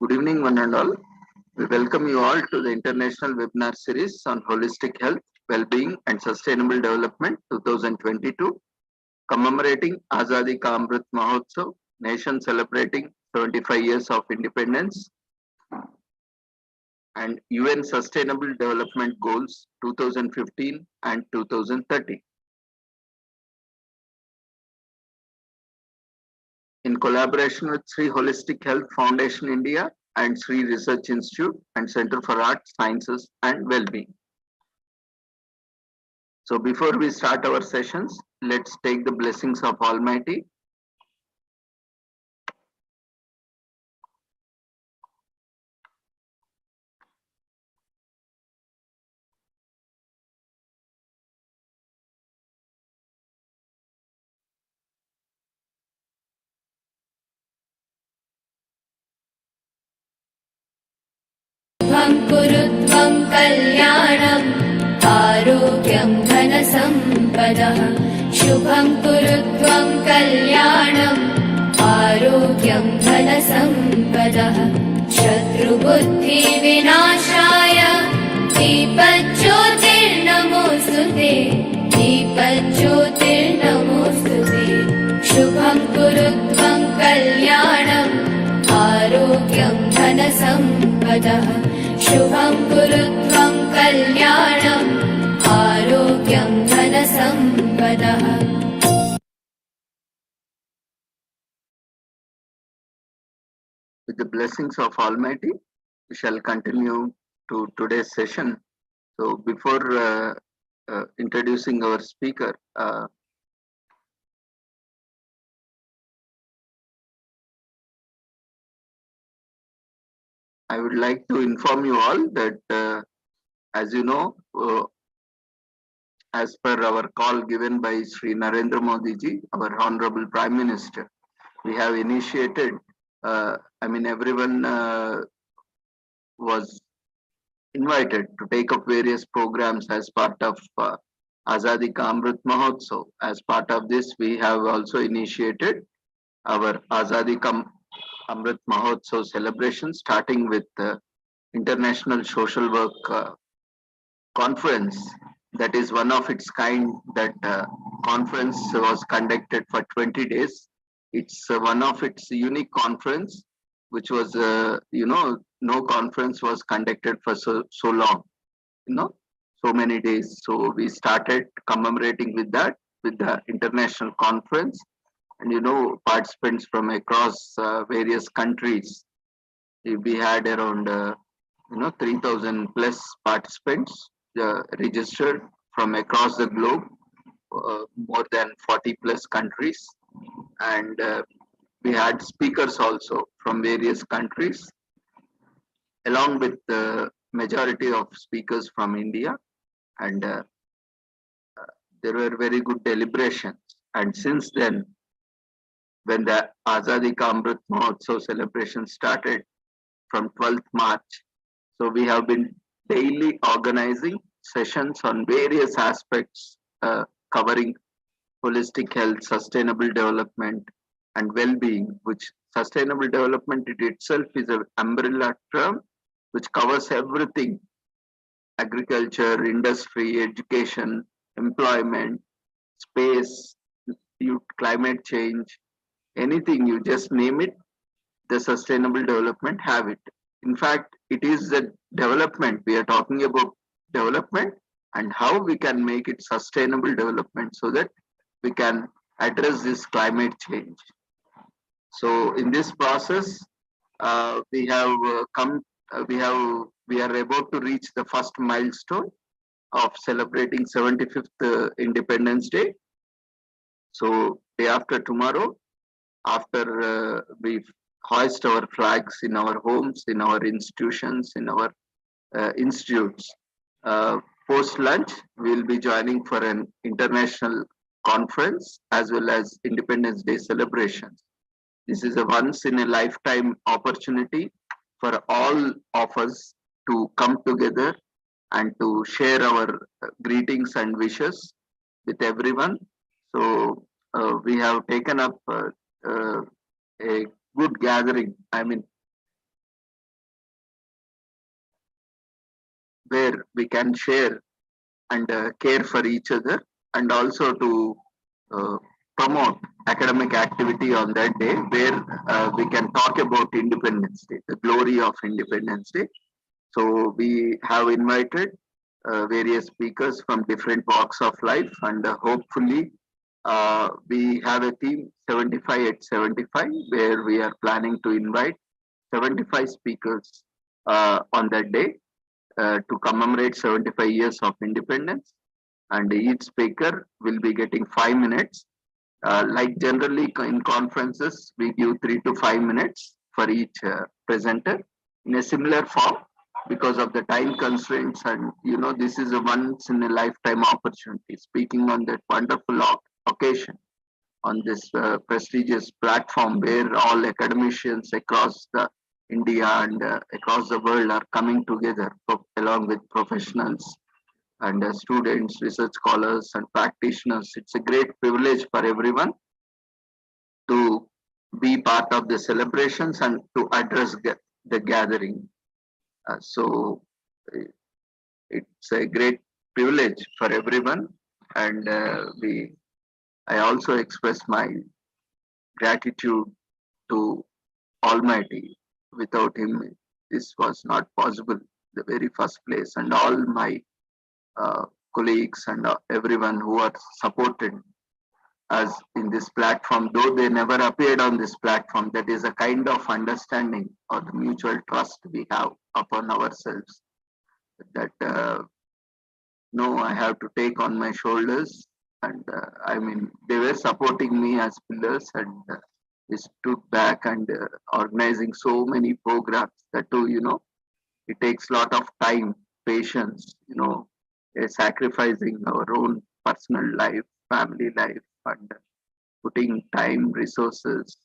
Good evening, one and all. We welcome you all to the international webinar series on holistic health, well-being, and sustainable development 2022, commemorating Azadi Ka Amrit Mahotsav, nation celebrating 75 years of independence, and UN Sustainable Development Goals 2015 and 2030. In collaboration with Sri Holistic Health Foundation India and Sri Research Institute and Center for Arts, Sciences and Wellbeing. So before we start our sessions, let's take the blessings of Almighty. कुरुत्वं कल्याणम् आरोग्यं धनसम्पदः शुभं कुरुत्वं कल्याणम् आरोग्यं धनसम्पदः शत्रुबुद्धिविनाशाय दीपज्योतिर्नमोऽस्तुते दीपज्योतिर्नमोऽस्तुते शुभं कुरुत्वं कल्याणम् आरोग्यं धनसम्पदः शुभं कुरुत्वं कल्याणम् आरोग्यं धनसम्पदः. With the blessings of Almighty, we shall continue to today's session. So before introducing our speaker, I would like to inform you all that, as you know, as per our call given by Sri Narendra Modi ji, our Honorable Prime Minister, we have initiated, everyone was invited to take up various programs as part of Azadi Ka Amrit Mahotsav. As part of this, we have also initiated our Azadi Ka Amrit Mahotsav celebration, starting with the International Social Work Conference. That is one of its kind. That conference was conducted for 20 days. It's one of its unique conference, which was, no conference was conducted for so long, so many days. So we started commemorating with that, with the international conference. And participants from across various countries. We had around 3,000 plus participants registered from across the globe, more than 40 plus countries, and we had speakers also from various countries, along with the majority of speakers from India, and there were very good deliberations. And since then, when the Azadi Ka Amrit Mahotsav celebration started from 12th March. So we have been daily organizing sessions on various aspects covering holistic health, sustainable development and well-being, which sustainable development in itself is an umbrella term which covers everything: agriculture, industry, education, employment, space, climate change, anything, you just name it, the sustainable development have it. In fact, it is the development. We are talking about development and how we can make it sustainable development so that we can address this climate change. So in this process, we have we are about to reach the first milestone of celebrating 75th Independence Day. So day after tomorrow, after we hoist our flags in our homes, in our institutions, in our institutes, post lunch we will be joining for an international conference as well as Independence Day celebrations. This is a once in a lifetime opportunity for all of us to come together and to share our greetings and wishes with everyone. So we have taken up a good gathering. where we can share and care for each other, and also to uh, promote academic activity on that day, where we can talk about Independence Day, the glory of Independence Day. So we have invited various speakers from different walks of life, and hopefully we have a theme 75 at 75, where we are planning to invite 75 speakers on that day to commemorate 75 years of independence. And each speaker will be getting 5 minutes. Like generally in conferences, we give 3 to 5 minutes for each presenter in a similar form because of the time constraints. And this is a once in a lifetime opportunity. Speaking on that wonderful occasion on this prestigious platform where all academicians across the India and across the world are coming together along with professionals and students, research scholars, and practitioners. It's a great privilege for everyone to be part of the celebrations and to address the gathering. So it's a great privilege for everyone, and I also express my gratitude to Almighty. Without Him, this was not possible in the very first place, and all my colleagues and everyone who are supported us in this platform, though they never appeared on this platform. That is a kind of understanding or the mutual trust we have upon ourselves that no, I have to take on my shoulders. And I mean, they were supporting me as pillars, and we stood back and organizing so many programs that too, it takes a lot of time, patience, sacrificing our own personal life, family life, and putting time, resources,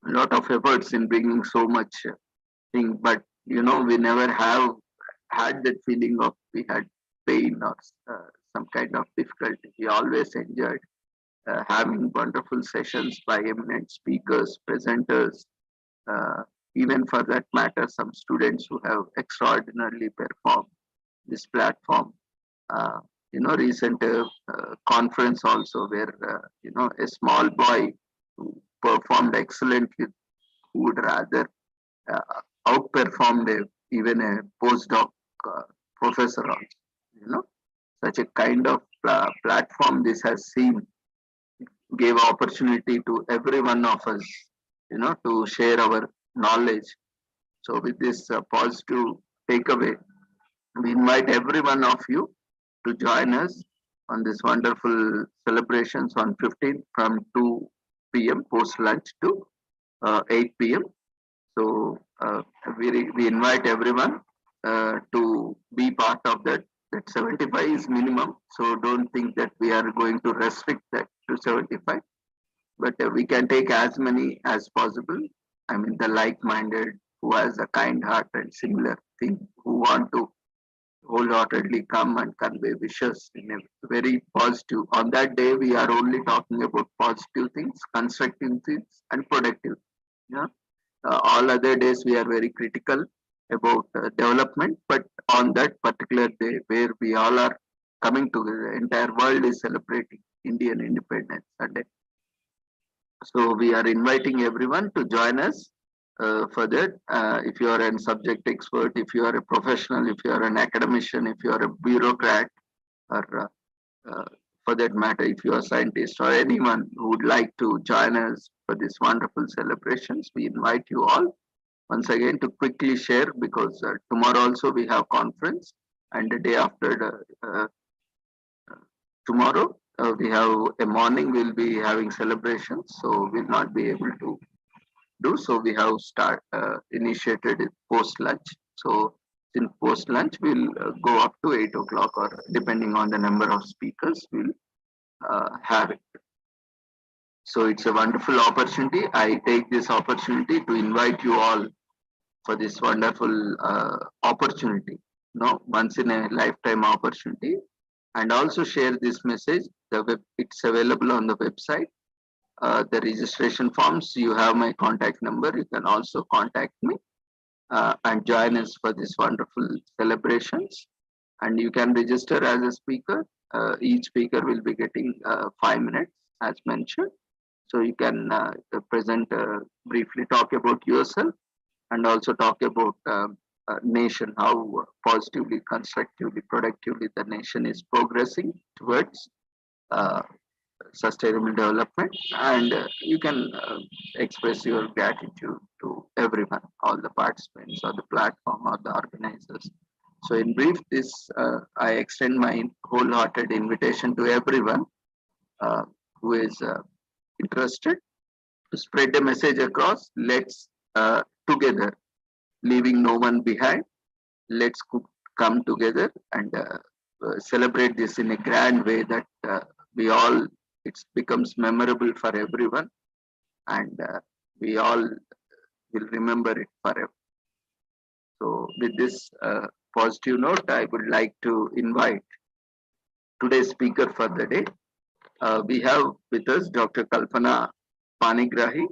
a lot of efforts in bringing so much thing. But we never have had that feeling of we had pain or some kind of difficulty. We always enjoyed having wonderful sessions by eminent speakers, presenters, even for that matter, some students who have extraordinarily performed this platform. Uh, recent conference also where, a small boy who performed excellently, who would rather outperformed even a postdoc professor also, such a kind of platform this has seen, gave opportunity to every one of us, to share our knowledge. So with this positive takeaway, we invite every one of you to join us on this wonderful celebrations on 15th from 2 p.m. post lunch to 8 p.m. So we invite everyone to be part of that. That 75 is minimum, so don't think that we are going to restrict that to 75. But we can take as many as possible. I mean, the like-minded, who has a kind heart and similar thing, who want to wholeheartedly come and convey wishes in a very positive. On that day, we are only talking about positive things, constructive things, and productive. Yeah. All other days, we are very critical about development, but on that particular day, where we all are coming together, the entire world is celebrating Indian Independence Sunday. So we are inviting everyone to join us for that. If you are a subject expert, if you are a professional, if you are an academician, if you are a bureaucrat, or for that matter, if you are a scientist or anyone who would like to join us for these wonderful celebrations, we invite you all once again to quickly share, because tomorrow also we have conference, and the day after tomorrow we have a morning, we'll be having celebrations, so we'll not be able to do so. We have initiated it post lunch. So in post lunch, we'll go up to 8 o'clock, or depending on the number of speakers, we'll have it. So it's a wonderful opportunity. I take this opportunity to invite you all for this wonderful opportunity, once in a lifetime opportunity, and also share this message. It's available on the website. The registration forms, you have my contact number. You can also contact me and join us for these wonderful celebrations. and you can register as a speaker. Each speaker will be getting 5 minutes as mentioned. So you can present, briefly talk about yourself and also talk about nation, how positively, constructively, productively the nation is progressing towards uh, sustainable development, and you can express your gratitude to everyone, all the participants or the platform or the organizers. So in brief, this I extend my wholehearted invitation to everyone uh, who is interested to spread the message across. Let's together, leaving no one behind, let's come together and celebrate this in a grand way that we all, it becomes memorable for everyone, and we all will remember it forever. So with this positive note, I would like to invite today's speaker for the day. We have with us Dr. Kalpana Panigrahi.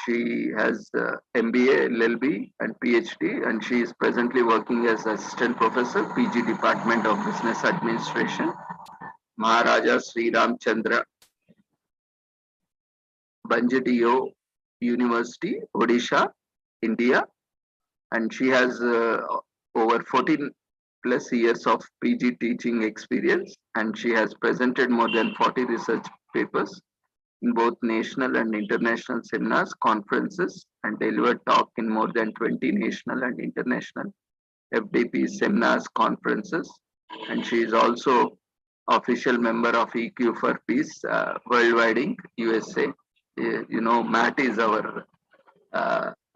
She has MBA, LLB, and PhD, and she is presently working as Assistant Professor, PG Department of Business Administration, Maharaja Sri Ramchandra Banjatiyo University, Odisha, India, and she has over 14 plus years of PG teaching experience, and she has presented more than 40 research papers in both national and international seminars, conferences, and delivered talk in more than 20 national and international FDP seminars, conferences. And she is also official member of EQ for Peace Worldwide Inc., USA. You know, Matt is our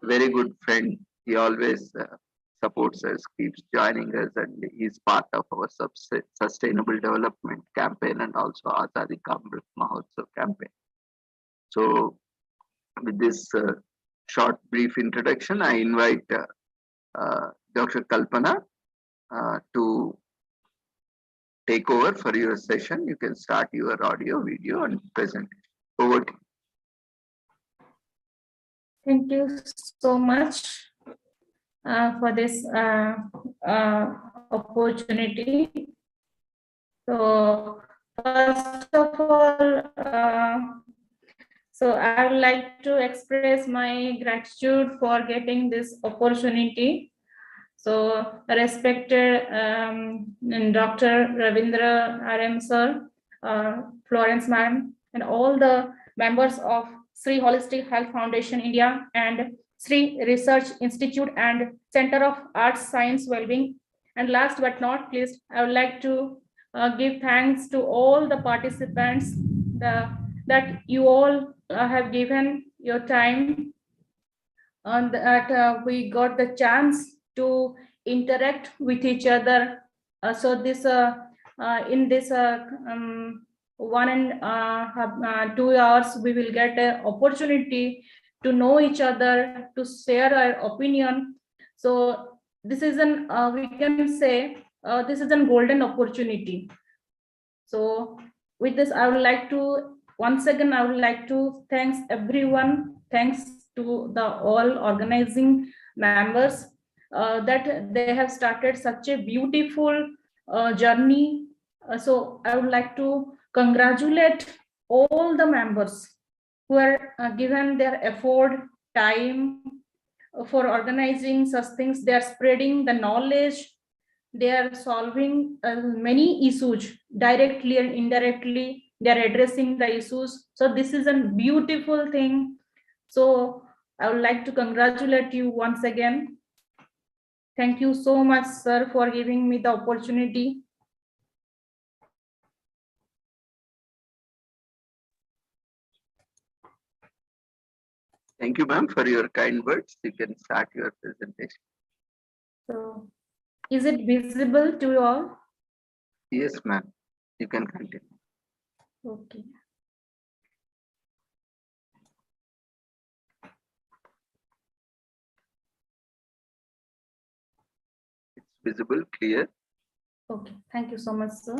very good friend. He always supports us, keeps joining us, and he's part of our sustainable development campaign and also Azadi Ka Amrit Mahotsav campaign. So with this short, brief introduction, I invite Dr. Kalpana to take over for your session. You can start your audio, video, and presentation. Over to you. Thank you so much for this opportunity. So first of all, so I would like to express my gratitude for getting this opportunity. So respected Dr. Ravindra RM sir, Florence ma'am, and all the members of Sri Holistic Health Foundation India and Sri Research Institute and Center of Arts Science Wellbeing. And last but not least, I would like to give thanks to all the participants that you all have given your time, and that we got the chance to interact with each other. So this in this 2 hours, we will get an opportunity to know each other, to share our opinion. So this is an we can say this is a golden opportunity. So with this, I would like to once again thanks everyone. Thanks to the all organizing members that they have started such a beautiful journey. So I would like to congratulate all the members who are given their effort, time for organizing such things. They are spreading the knowledge. They are solving many issues directly and indirectly. They are addressing the issues. So this is a beautiful thing. So I would like to congratulate you once again. Thank you so much, sir, for giving me the opportunity. Thank you, ma'am, for your kind words. You can start your presentation. So, is it visible to you all? Yes, ma'am. You can continue. Okay. It's visible, clear. Okay. Thank you so much, sir.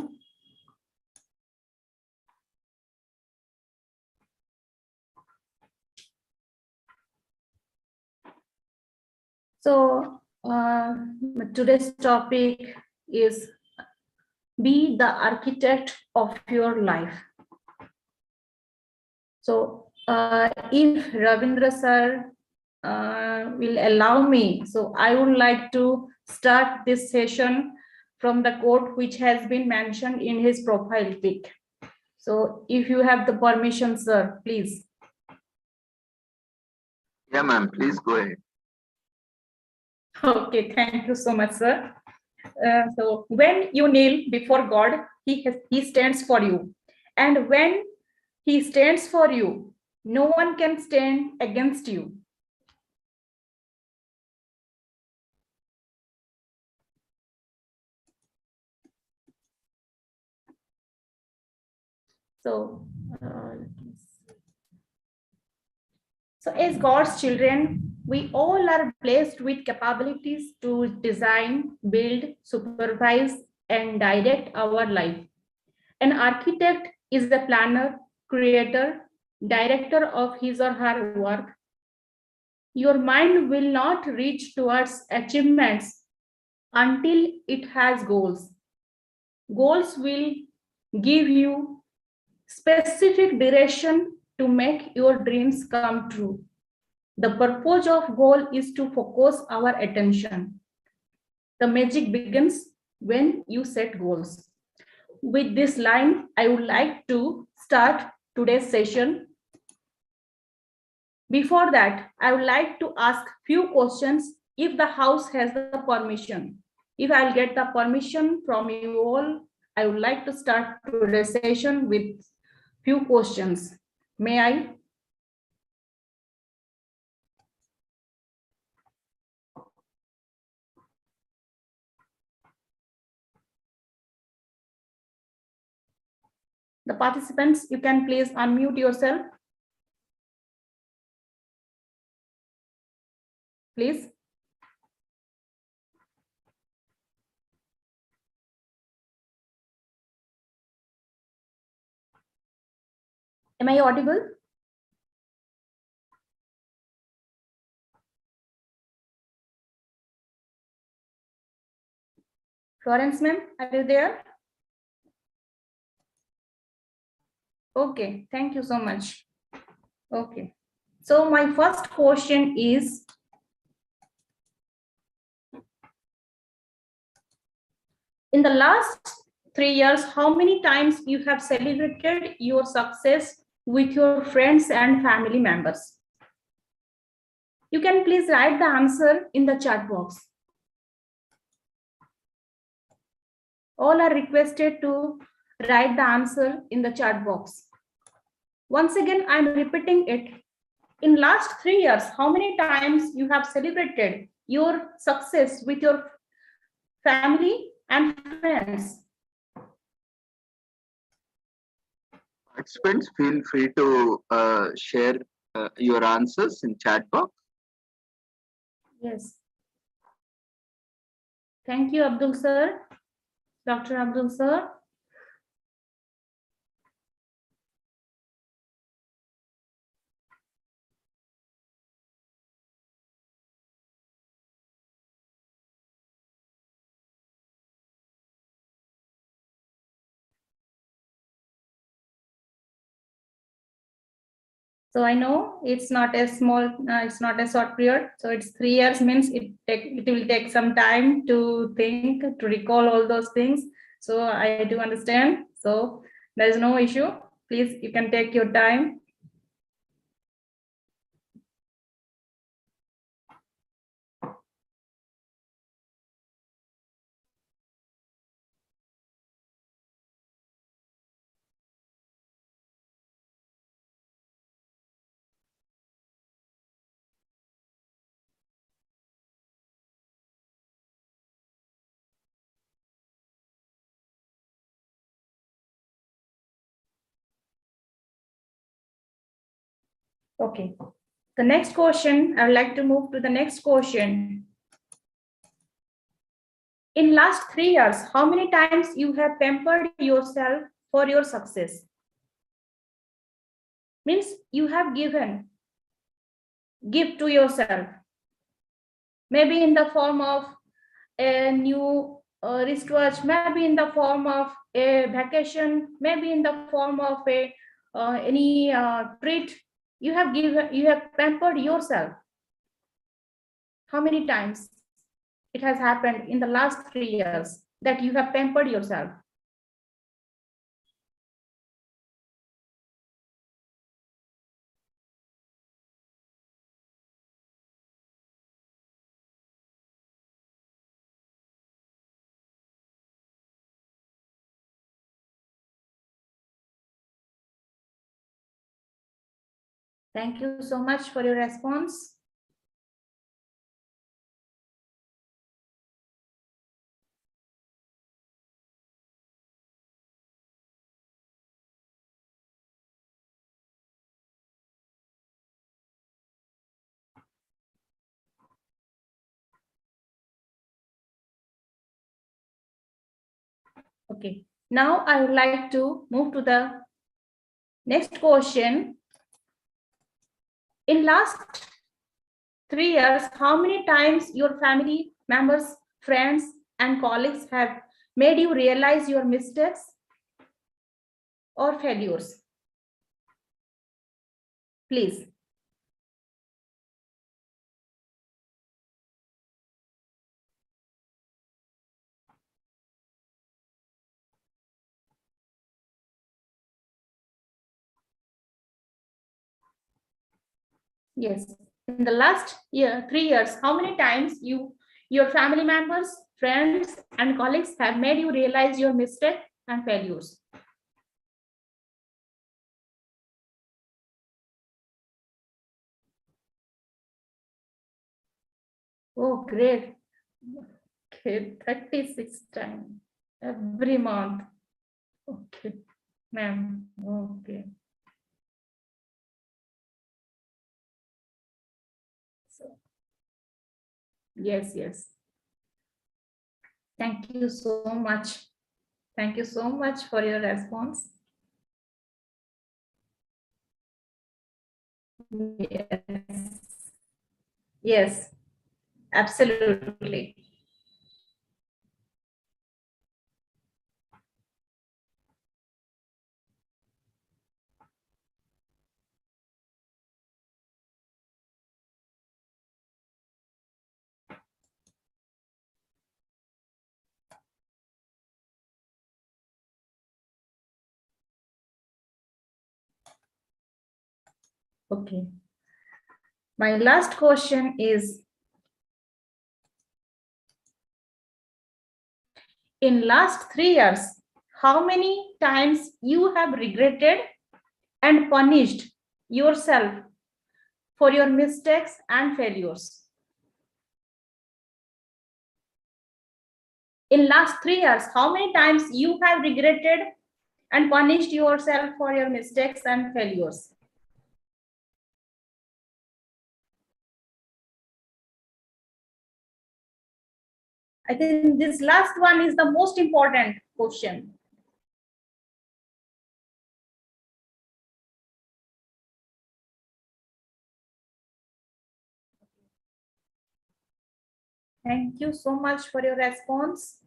So today's topic is be the architect of your life. So if Ravindra sir will allow me, so I would like to start this session from the quote which has been mentioned in his profile pic. So if you have the permission, sir, please. Yeah, ma'am, please go ahead. Okay, thank you so much, sir. So when you kneel before God, he stands for you. And when he stands for you, no one can stand against you. So, so as God's children, we all are blessed with capabilities to design, build, supervise, and direct our life. An architect is the planner, creator, director of his or her work. Your mind will not reach towards achievements until it has goals. Goals will give you specific direction to make your dreams come true. The purpose of goal is to focus our attention. The magic begins when you set goals. With this line, I would like to start today's session. Before that, I would like to ask few questions if the house has the permission. If I'll get the permission from you all, I would like to start today's session with few questions. May I? The participants, you can please unmute yourself. Please. Am I audible? Florence ma'am, are you there? Okay, thank you so much. Okay, so my first question is, in the last 3 years, how many times you have celebrated your success with your friends and family members? You can please write the answer in the chat box. All are requested to write the answer in the chat box. Once again, I'm repeating it. In last 3 years, how many times you have celebrated your success with your family and friends? Participants, feel free to share your answers in chat box. Yes. Thank you, Abdul sir. Dr. Abdul sir. So I know it's not a small, it's not a short period. So it's 3 years means it will take some time to think, to recall all those things. So I do understand. So there is no issue. Please, you can take your time. Okay. The next question, I would like to move to the next question. In last 3 years, how many times you have pampered yourself for your success? Means you have given gift to yourself. Maybe in the form of a new wristwatch, maybe in the form of a vacation, maybe in the form of a any treat. You have pampered yourself. How many times it has happened in the last 3 years that you have pampered yourself? Thank you so much for your response. Okay, now I would like to move to the next question. In last 3 years, how many times your family members, friends, and colleagues have made you realize your mistakes or failures? Please. Yes. In the last 3 years, how many times your family members, friends, and colleagues have made you realize your mistakes and failures? Oh, great. Okay, 36 times every month. Okay, ma'am. Okay. So, yes, yes. Thank you so much. Thank you so much for your response. Yes. Yes, absolutely. Okay. My last question is, in last 3 years, how many times you have regretted and punished yourself for your mistakes and failures? In last 3 years, how many times you have regretted and punished yourself for your mistakes and failures? I think this last one is the most important question. Thank you so much for your response.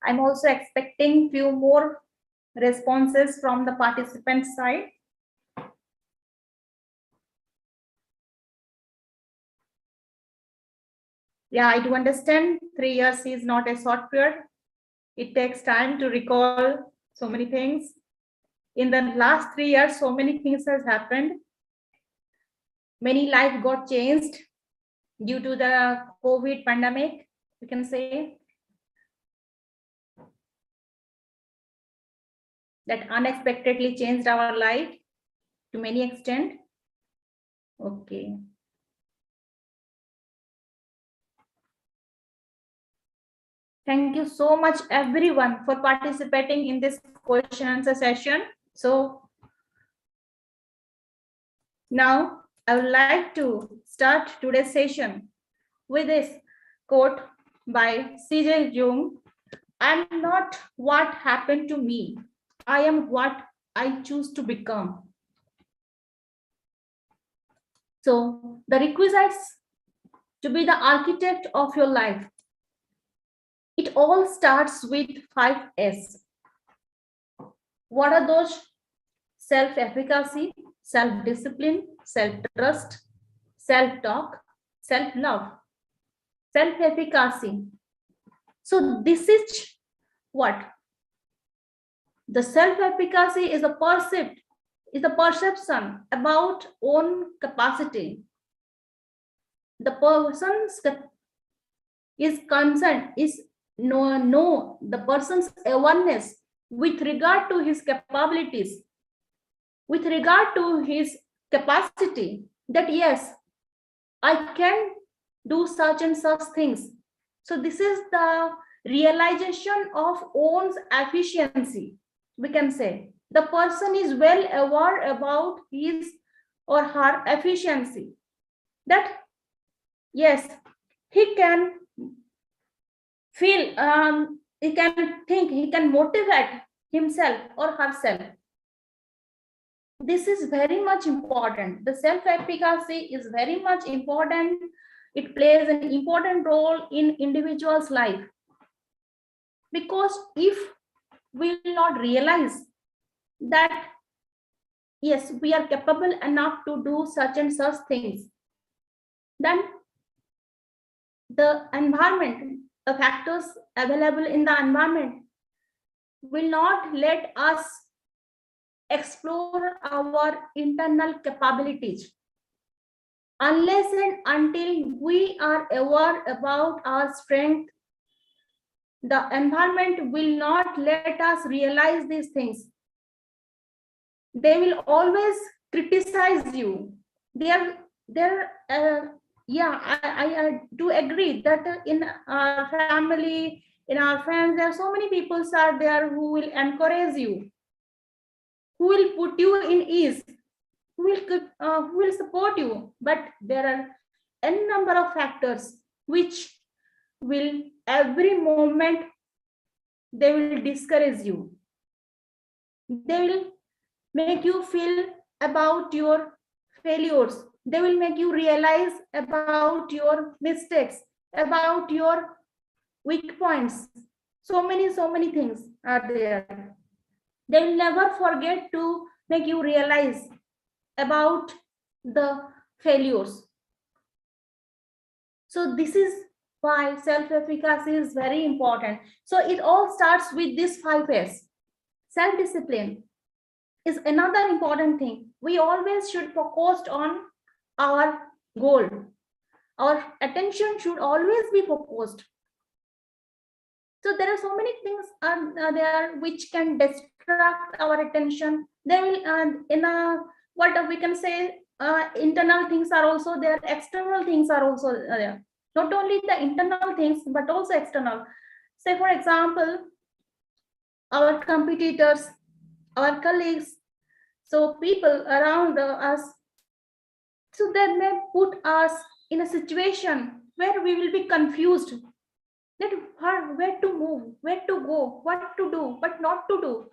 I'm also expecting few more responses from the participant side. Yeah, I do understand 3 years is not a short period. It takes time to recall so many things. In the last 3 years, so many things has happened. Many lives got changed due to the COVID pandemic, you can say. That unexpectedly changed our life to many extent. Okay. Thank you so much, everyone, for participating in this question answer session. So now I would like to start today's session with this quote by C.J. Jung. I'm not what happened to me. I am what I choose to become. So the requisites to be the architect of your life, it all starts with 5S. What are those? Self-efficacy, self-discipline, self-trust, self-talk, self-love, self-efficacy. So this is what? The self-efficacy is a perception about own capacity. The person's is concerned is know the person's awareness with regard to his capabilities, with regard to his capacity, that yes, I can do such and such things. So this is the realization of own efficiency. We can say the person is well aware about his or her efficiency, that yes, he can feel, he can think, he can motivate himself or herself. This is very much important. The self-efficacy is very much important. It plays an important role in individual's life, because if we will not realize that yes, we are capable enough to do such and such things, then the environment, the factors available in the environment will not let us explore our internal capabilities. Unless and until we are aware about our strength, the environment will not let us realize these things. They will always criticize you. I do agree that in our family, in our friends, there are so many people are there who will encourage you, who will put you in ease, who will support you. But there are n number of factors which will every moment they will discourage you. They will make you feel about your failures. They will make you realize about your mistakes, about your weak points. So many things are there. They will never forget to make you realize about the failures. So this is why self-efficacy is very important. So it all starts with this 5S. Self-discipline is another important thing. We always should focus on our goal. Our attention should always be focused. So there are so many things are there which can distract our attention. They will in a what we can say, internal things are also there, external things are also there. Not only the internal things but also external. Say for example, our competitors, our colleagues, so people around us. So that may put us in a situation where we will be confused, that where to move, where to go, what to do, what not to do.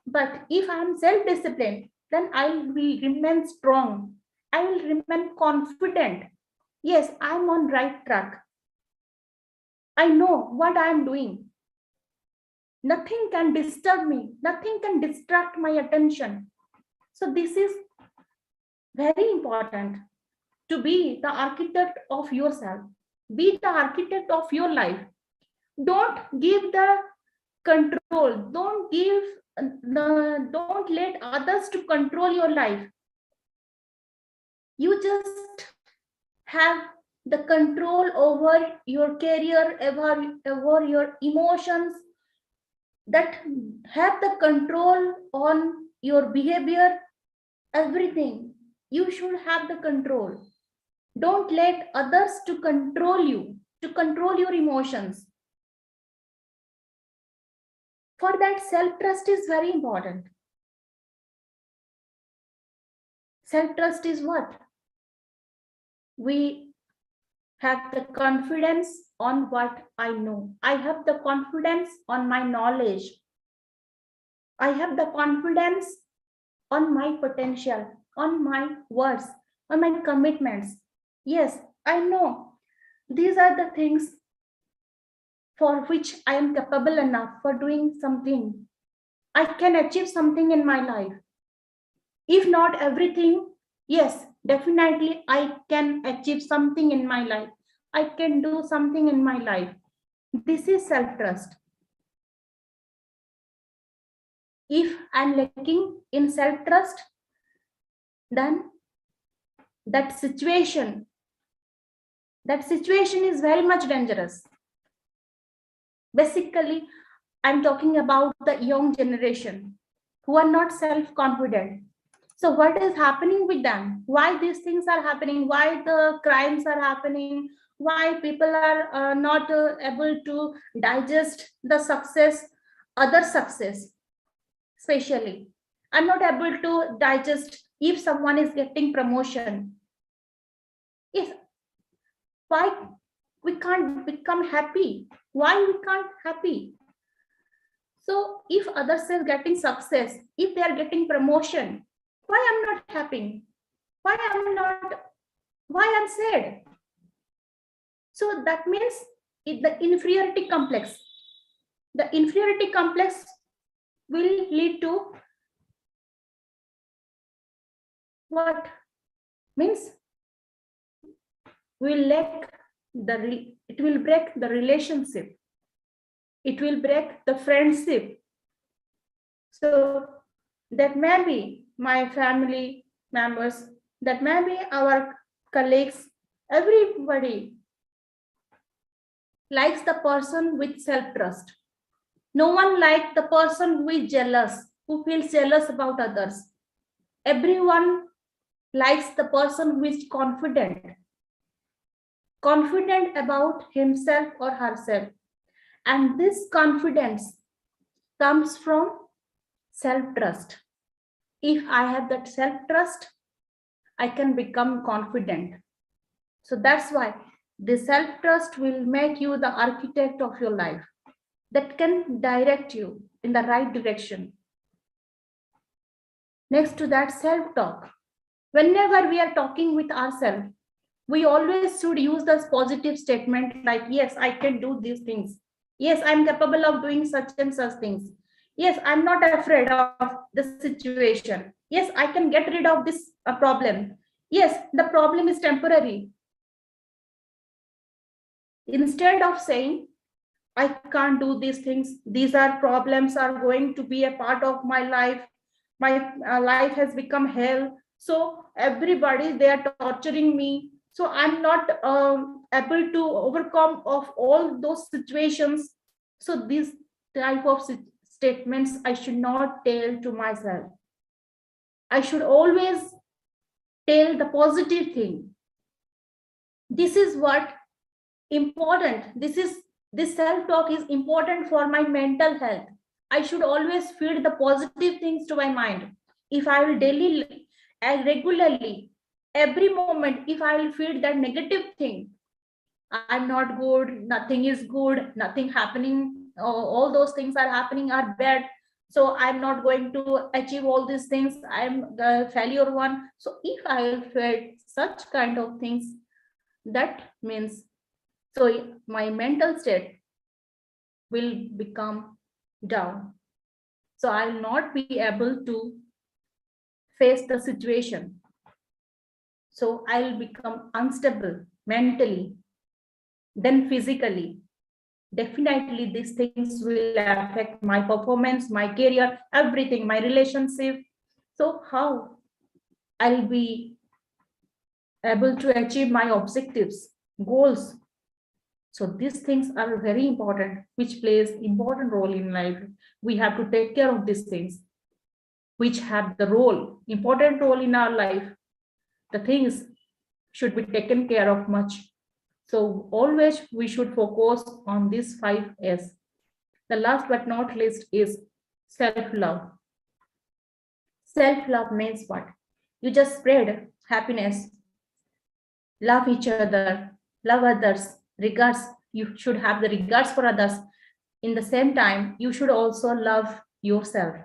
But if I am self-disciplined, then I will remain strong. I will remain confident. Yes, I'm on right track. I know what I am doing. Nothing can disturb me. Nothing can distract my attention. So this is very important, to be the architect of yourself. Be the architect of your life. Don't give the control. Don't let others to control your life. You just have the control over your career, over your emotions, that have the control on your behavior, everything. You should have the control. Don't let others to control you, to control your emotions. For that, self-trust is very important. Self-trust is what? We have the confidence on what I know. I have the confidence on my knowledge. I have the confidence on my potential, on my words. or my commitments. Yes, I know these are the things for which I am capable enough for doing something. I can achieve something in my life. If not everything, yes, definitely I can achieve something in my life. I can do something in my life. This is self-trust. If I'm lacking in self-trust, then that situation is very much dangerous. Basically, I'm talking about the young generation who are not self-confident. So what is happening with them? Why these things are happening? Why the crimes are happening? Why people are not able to digest the success, other success, especially. I'm not able to digest if someone is getting promotion. If why we can't become happy? Why we can't happy? So if others are getting success, if they are getting promotion, why I'm not happy? Why I'm sad? So that means the inferiority complex. The inferiority complex will lead to what? Means will lack it will break the relationship. It will break the friendship. So that may be my family members, that may be our colleagues, everybody likes the person with self-trust. No one likes the person who is jealous, who feels jealous about others. Everyone likes the person who is confident about himself or herself. And this confidence comes from self-trust. If I have that self-trust, I can become confident. So that's why the self-trust will make you the architect of your life, that can direct you in the right direction. Next to that, self-talk. Whenever we are talking with ourselves, we always should use this positive statement like, yes, I can do these things. Yes, I'm capable of doing such and such things. Yes, I'm not afraid of the situation. Yes, I can get rid of this problem. Yes, the problem is temporary. Instead of saying, I can't do these things, these are problems are going to be a part of my life. My life has become hell. So everybody, they are torturing me. So I'm not able to overcome of all those situations. So these type of statements I should not tell to myself. I should always tell the positive thing. This is what important. This self-talk is important for my mental health. I should always feed the positive things to my mind. If I will daily and regularly, every moment, if I will feed that negative thing, I'm not good, nothing is good, nothing happening, all those things are happening are bad. So I'm not going to achieve all these things. I'm the failure one. So if I will feed such kind of things, that means so my mental state will become down. So I'll not be able to face the situation. So I'll become unstable mentally, then physically. Definitely these things will affect my performance, my career, everything, my relationship. So how I'll be able to achieve my objectives, goals. So these things are very important, which plays important role in life. We have to take care of these things, which have the role, important role in our life. The things should be taken care of much. So always we should focus on these 5 S. The last but not least is self-love. Self-love means what? You just spread happiness, love each other, love others, regards. You should have the regards for others. In the same time, you should also love yourself.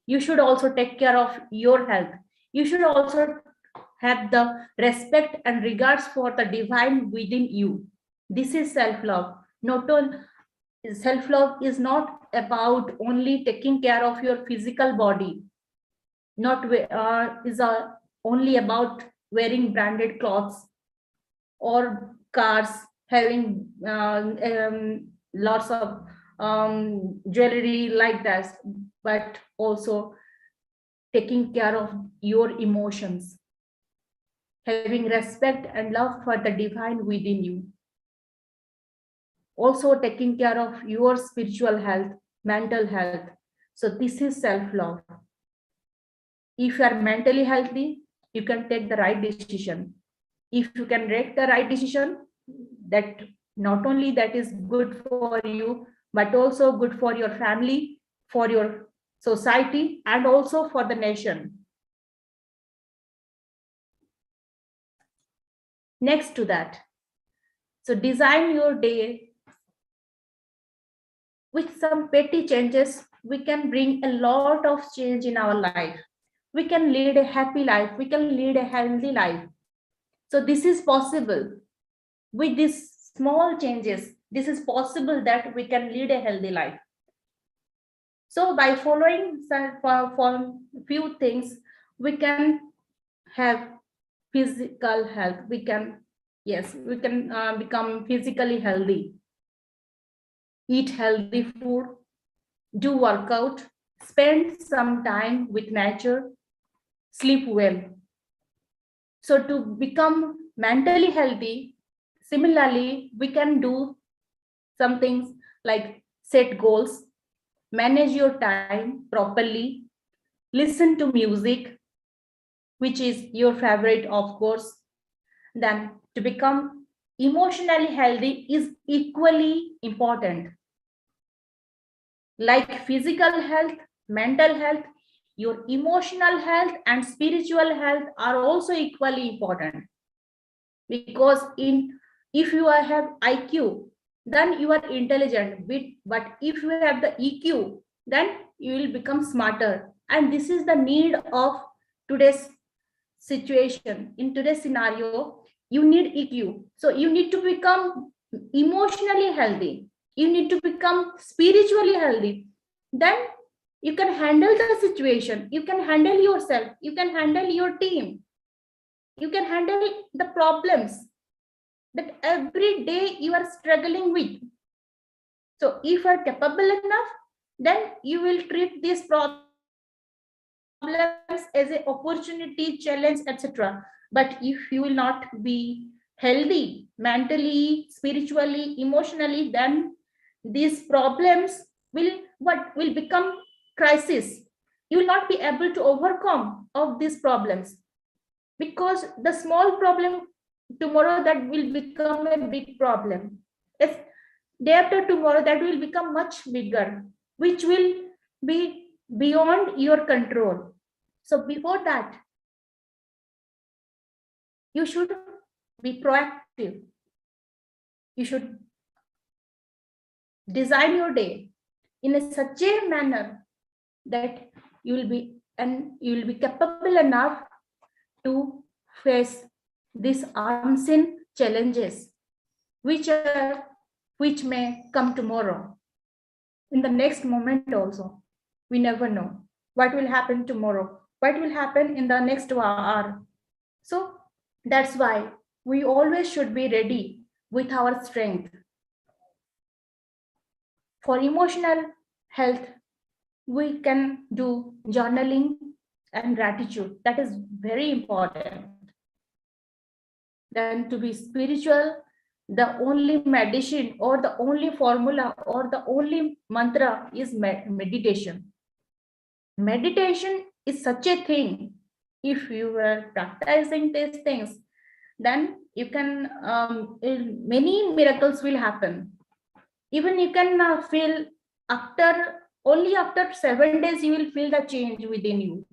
You should also take care of your health. You should also have the respect and regards for the divine within you. This is self-love. Not all self-love is not about only taking care of your physical body, not is only about wearing branded clothes or cars, having lots of jewelry like that, but also taking care of your emotions, having respect and love for the divine within you. Also taking care of your spiritual health, mental health. So this is self-love. If you are mentally healthy, you can take the right decision. If you can make the right decision, that not only that is good for you, but also good for your family, for your society, and also for the nation. Next to that, so design your day with some petty changes. We can bring a lot of change in our life. We can lead a happy life. We can lead a healthy life. So this is possible. With these small changes, this is possible that we can lead a healthy life. So by following for few things, we can have physical health. We can become physically healthy. Eat healthy food, do workout, spend some time with nature, sleep well. So to become mentally healthy, similarly, we can do some things like set goals, manage your time properly, listen to music, which is your favorite, of course. Then to become emotionally healthy is equally important. Like physical health, mental health, your emotional health and spiritual health are also equally important. Because if you have IQ, then you are intelligent. But if you have the EQ, then you will become smarter. And this is the need of today's situation. In today's scenario, you need EQ. So you need to become emotionally healthy. You need to become spiritually healthy. Then you can handle the situation. You can handle yourself. You can handle your team. You can handle the problems that every day you are struggling with. So if you are capable enough, then you will treat these problems as an opportunity, challenge, etc. But if you will not be healthy mentally, spiritually, emotionally, then these problems will become crisis. You will not be able to overcome of these problems, because the small problem tomorrow that will become a big problem. If day after tomorrow that will become much bigger, which will be beyond your control. So before that, you should be proactive. You should design your day in such a manner that you will be capable enough to face these unseen challenges which may come tomorrow, in the next moment also. We never know what will happen tomorrow, what will happen in the next hour. So that's why we always should be ready with our strength. For emotional health, we can do journaling and gratitude. That is very important. Then to be spiritual, the only medicine or the only formula or the only mantra is meditation. Meditation is such a thing. If you were practicing these things, then you can many miracles will happen. Even you can feel only after 7 days you will feel the change within you.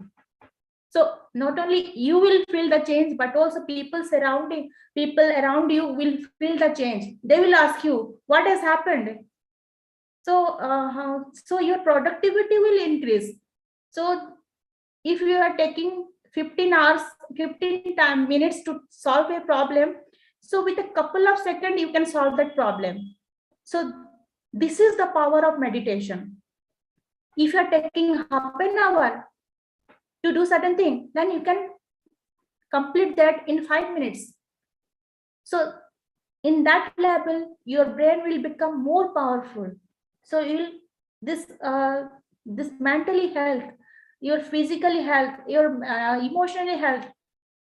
So not only you will feel the change, but also people around you will feel the change. They will ask you what has happened. So your productivity will increase. So if you are taking 15 hours, 15 minutes to solve a problem. So with a couple of seconds, you can solve that problem. So this is the power of meditation. If you are taking half an hour to do certain thing, then you can complete that in 5 minutes. So in that level, your brain will become more powerful. So this mentally health, your physically health, your emotionally health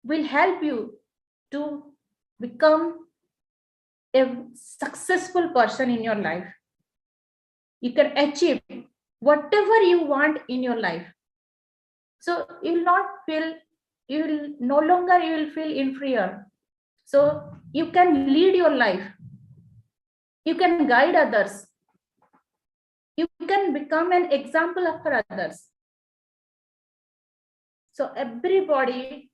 will help you to become a successful person in your life. You can achieve whatever you want in your life. So you will not feel, you will no longer you will feel inferior. So you can lead your life. You can guide others. You can become an example for others. So everybody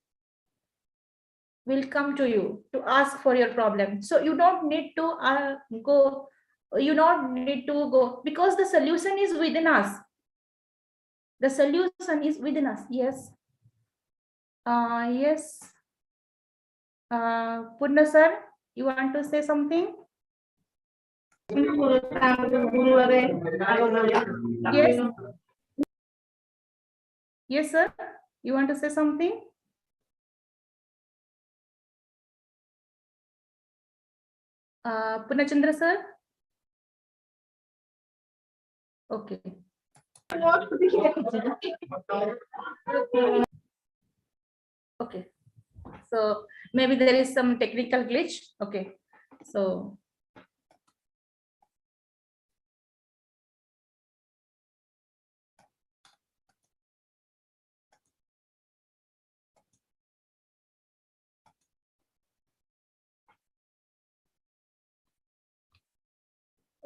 will come to you to ask for your problem. So you don't need to go, you don't need to go, because the solution is within us. The solution is within us. Yes. Yes. Purna sir, you want to say something? Yes. Yes, sir. You want to say something? Purnachandra sir? Okay. Okay. So maybe there is some technical glitch. Okay. So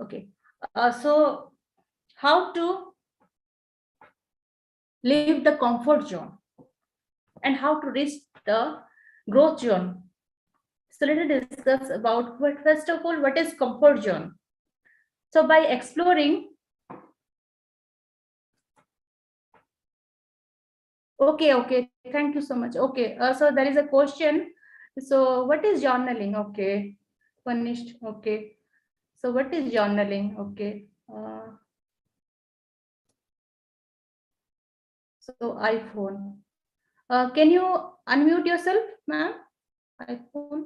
okay. So how to leave the comfort zone and how to reach the growth zone? So let us discuss about what, first of all, what is comfort zone? So by exploring, okay, thank you so much. Okay, so there is a question. So what is journaling? Okay, punished. Okay, so what is journaling? Okay, so iPhone. Can you unmute yourself, ma'am? iPhone.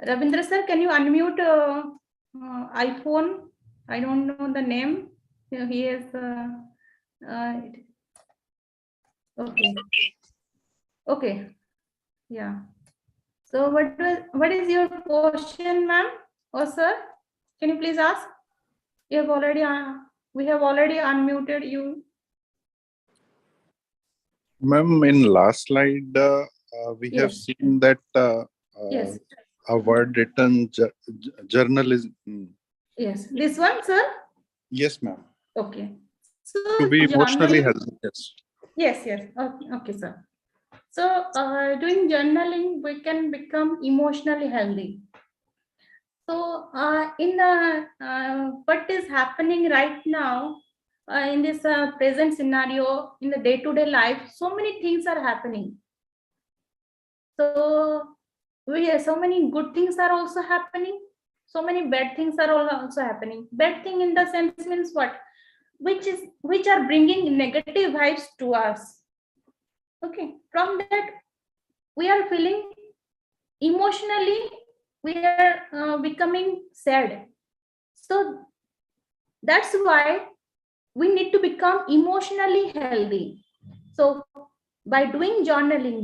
Ravindra sir, can you unmute iPhone? I don't know the name. He is. Okay. Okay. Yeah. So what is your question, ma'am or sir? Can you please ask? You have already we have already unmuted you. Ma'am, in last slide, we have Yes. seen that Yes. a word written journalism. Yes. This one, sir? Yes, ma'am. Okay. So To be emotionally journaling. healthy. Yes. Yes. Okay, sir. So doing journaling, we can become emotionally healthy. So in what is happening right now in this present scenario, in the day-to-day life, so many things are happening. So so many good things are also happening. So many bad things are also happening. Bad thing in the sense means what? Which are bringing negative vibes to us. Okay, from that we are feeling emotionally, we are becoming sad. So that's why we need to become emotionally healthy. So by doing journaling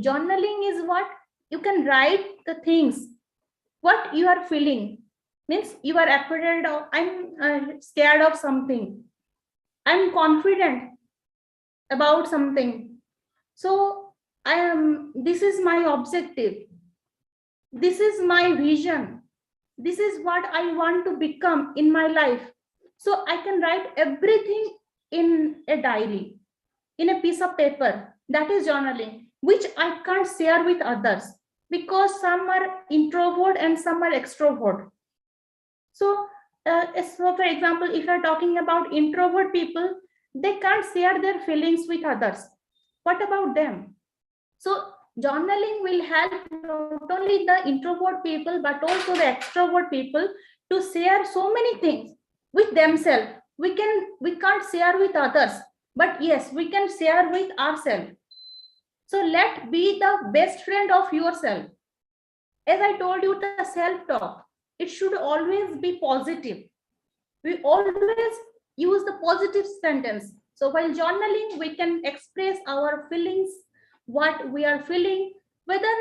is what? You can write the things, what you are feeling. Means you are afraid of, I'm scared of something. I'm confident about something. So this is my objective. This is my vision. This is what I want to become in my life. So I can write everything in a diary, in a piece of paper. That is journaling, which I can't share with others because some are introvert and some are extrovert. So So for example, if you're talking about introvert people, they can't share their feelings with others. What about them? So journaling will help not only the introvert people, but also the extrovert people to share so many things with themselves. We can't share with others, but yes, we can share with ourselves. So let be the best friend of yourself. As I told you, the self-talk, it should always be positive. We always use the positive sentence. So while journaling, we can express our feelings, what we are feeling, whether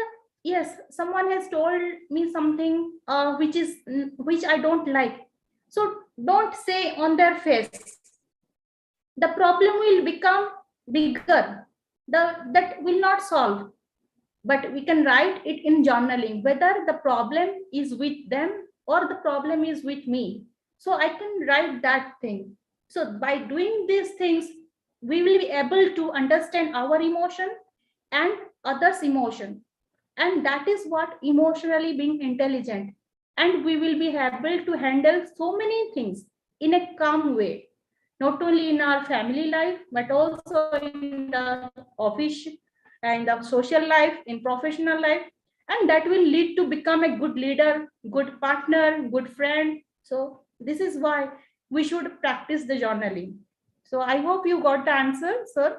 yes, someone has told me something which I don't like. So don't say on their face. The problem will become bigger. That will not solve. But we can write it in journaling, whether the problem is with them or the problem is with me. So I can write that thing. So by doing these things, we will be able to understand our emotion and others' emotion. And that is what emotionally being intelligent. And we will be able to handle so many things in a calm way, not only in our family life, but also in the office and the social life, in professional life. And that will lead to become a good leader, good partner, good friend. So this is why we should practice the journaling. So I hope you got the answer, sir.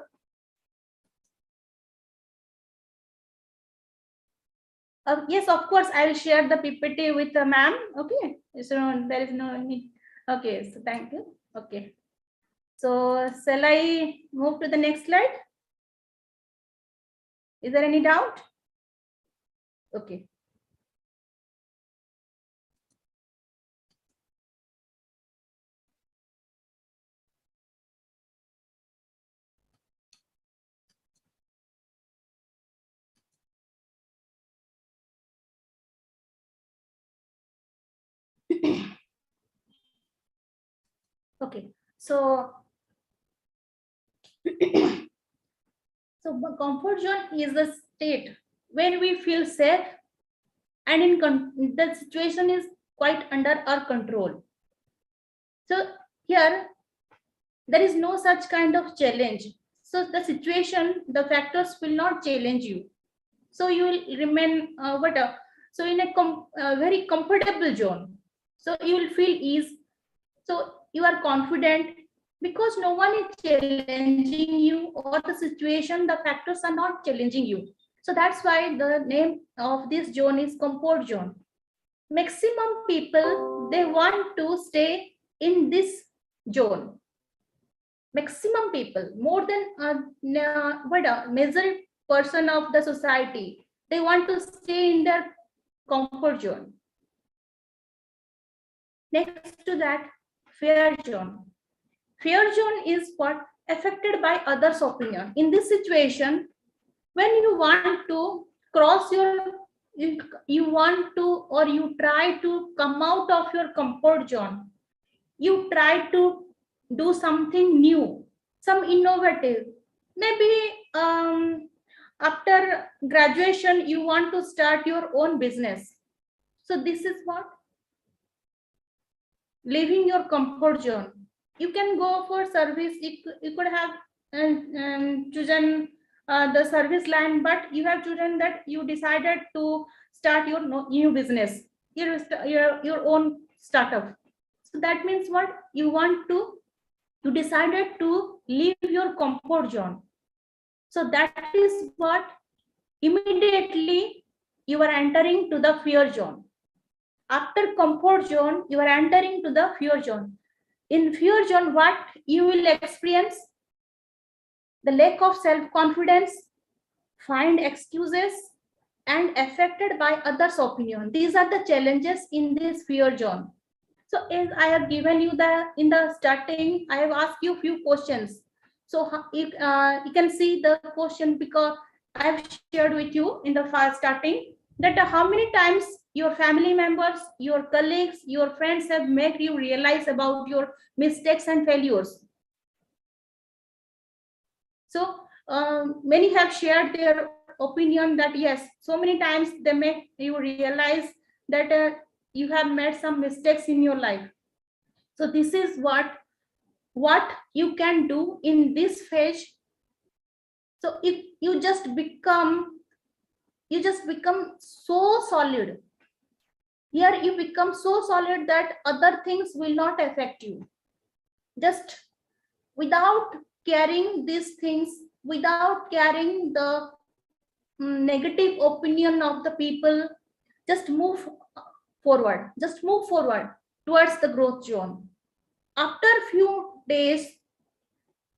Yes, of course, I will share the PPT with the ma'am. Okay, so there is no need. Okay, so thank you. Okay, so shall I move to the next slide? Is there any doubt? Okay. Okay, so so comfort zone is the state when we feel safe and the situation is quite under our control. So here there is no such kind of challenge. So the situation, the factors will not challenge you. So you will remain so in a very comfortable zone. So you will feel ease. So you are confident because no one is challenging you, or the situation, the factors are not challenging you. So that's why the name of this zone is comfort zone. Maximum people, they want to stay in this zone. Maximum people, more than a major person of the society, they want to stay in their comfort zone. Next to that, fear zone. Fear zone is what affected by others' opinion. In this situation, when you want to cross you want to, or you try to come out of your comfort zone, you try to do something new, some innovative. Maybe after graduation, you want to start your own business. So this is what leaving your comfort zone. You can go for service. You could have chosen the service line, but you have chosen that you decided to start your new business, your own startup. So that means what you decided to leave your comfort zone. So that is what immediately you are entering to the fear zone. After comfort zone, you are entering to the fear zone. In fear zone, what you will experience? The lack of self-confidence, find excuses, and affected by others' opinion. These are the challenges in this fear zone. So as I have given you in the starting, I have asked you a few questions. So you can see the question because I have shared with you in the first starting that how many times your family members, your colleagues, your friends have made you realize about your mistakes and failures. So many have shared their opinion that yes, so many times they make you realize that you have made some mistakes in your life. So this is what you can do in this phase. So if you just become so solid. Here you become so solid that other things will not affect you. Just without caring these things, without caring the negative opinion of the people, just move forward. Just move forward towards the growth zone. After few days,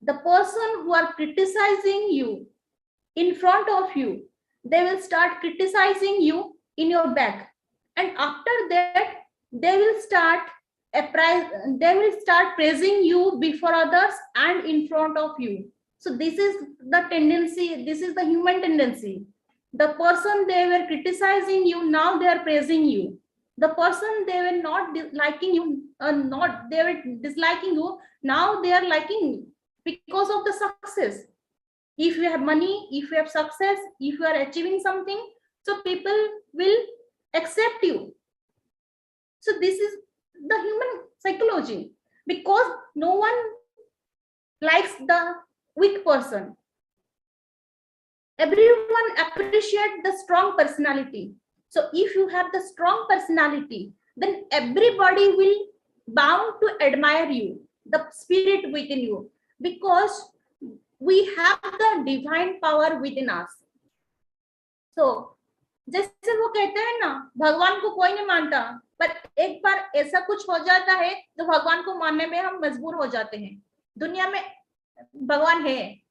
the person who are criticizing you in front of you, they will start criticizing you in your back, and after that they will start praising you before others and in front of you. So this is the tendency, this is the human tendency. The person they were criticizing you, now they are praising you. The person they were not liking you, not they were disliking you, now they are liking you because of the success. If you have money, if you have success, if you are achieving something, so people will accept you. So this is the human psychology, because no one likes the weak person. Everyone appreciates the strong personality. So if you have the strong personality, then everybody will bound to admire you, the spirit within you, because we have the divine power within us. So जैसे वो कहते हैं ना, भगवान को कोई नहीं मानता, पर एक बार ऐसा कुछ हो जाता है तो भगवान को मानने में हम मजबूर हो जाते हैं. दुनिया में भगवान है,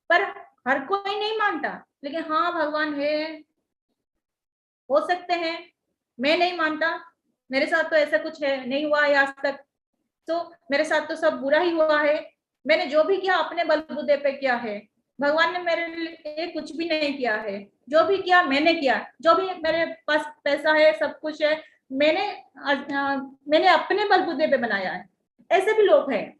पर हर कोई नहीं मानता, लेकिन हाँ भगवान है. हो सकते हैं मैं नहीं मानता, मेरे साथ तो ऐसा कुछ है नहीं हुआ है आज तक, तो मेरे साथ तो सब बुरा ही हुआ है. मैंने जो भी किया अपने बलबूते पे किया है, भगवान ने मेरे लिए कुछ भी नहीं किया है. जो भी किया मैंने किया, जो भी मेरे पास पैसा है, सब कुछ है, मैंने अपने बलबूते पे बनाया है. ऐसे भी लोग हैं,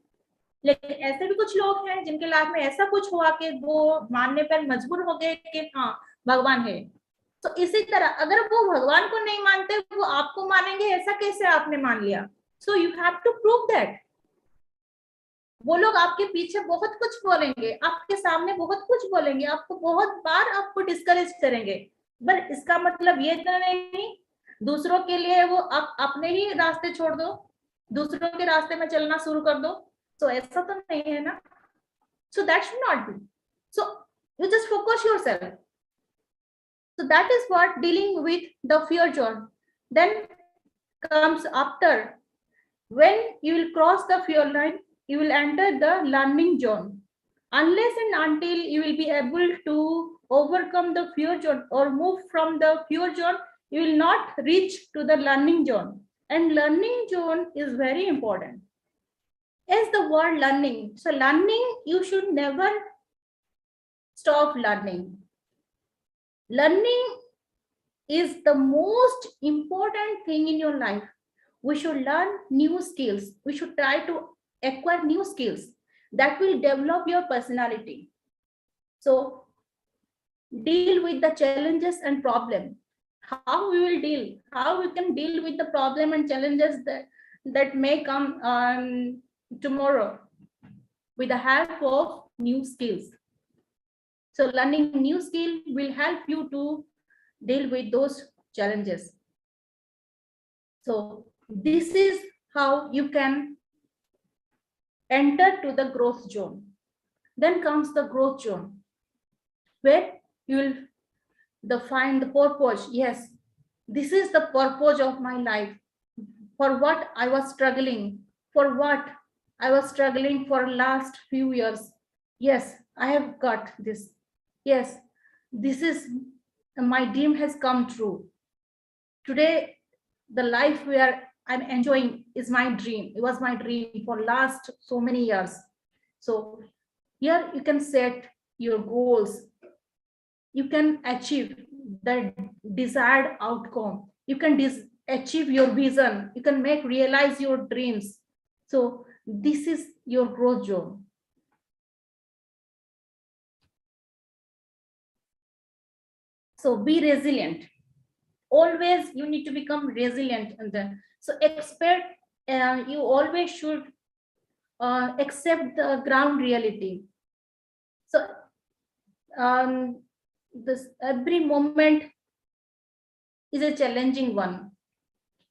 लेकिन ऐसे भी कुछ लोग हैं जिनके लाइफ में ऐसा कुछ हुआ कि वो मानने पर मजबूर हो गए कि हाँ भगवान है. तो इसी तरह अगर वो भगवान को नहीं मानते, वो आपको मानेंगे, ऐसा कैसे आपने मान लिया? So you have to prove that. वो लोग आपके पीछे बहुत कुछ बोलेंगे, आपके सामने बहुत कुछ बोलेंगे, आपको बहुत बार आपको डिस्करेज करेंगे, पर इसका मतलब ये तो नहीं दूसरों के लिए वो अपने ही रास्ते छोड़ दो, दूसरों के रास्ते में चलना शुरू कर दो. तो ऐसा तो नहीं है ना. So that should not be. So you just focus yourself. So that is what dealing with the fear zone. Then comes after, when you will cross the fear line, you will enter the learning zone. Unless and until you will be able to overcome the fear zone or move from the fear zone, you will not reach to the learning zone. And learning zone is very important. As the word learning, so learning, you should never stop learning. Learning is the most important thing in your life. We should learn new skills. We should try to acquire new skills that will develop your personality. So deal with the challenges and problem. How we will deal, how we can deal with the problem and challenges that may come tomorrow with the help of new skills. So learning new skill will help you to deal with those challenges. So this is how you can enter to the growth zone. Then comes the growth zone, where you will find the purpose. Yes, this is the purpose of my life. For what I was struggling, for what I was struggling for last few years. Yes, I have got this. Yes, this is my dream has come true. Today, the life where I'm enjoying is my dream. It was my dream for last so many years. So here you can set your goals. You can achieve the desired outcome. You can achieve your vision. You can realize your dreams. So this is your growth zone. So be resilient. Always you need to become resilient. And then so expect you always should accept the ground reality. So this every moment is a challenging one.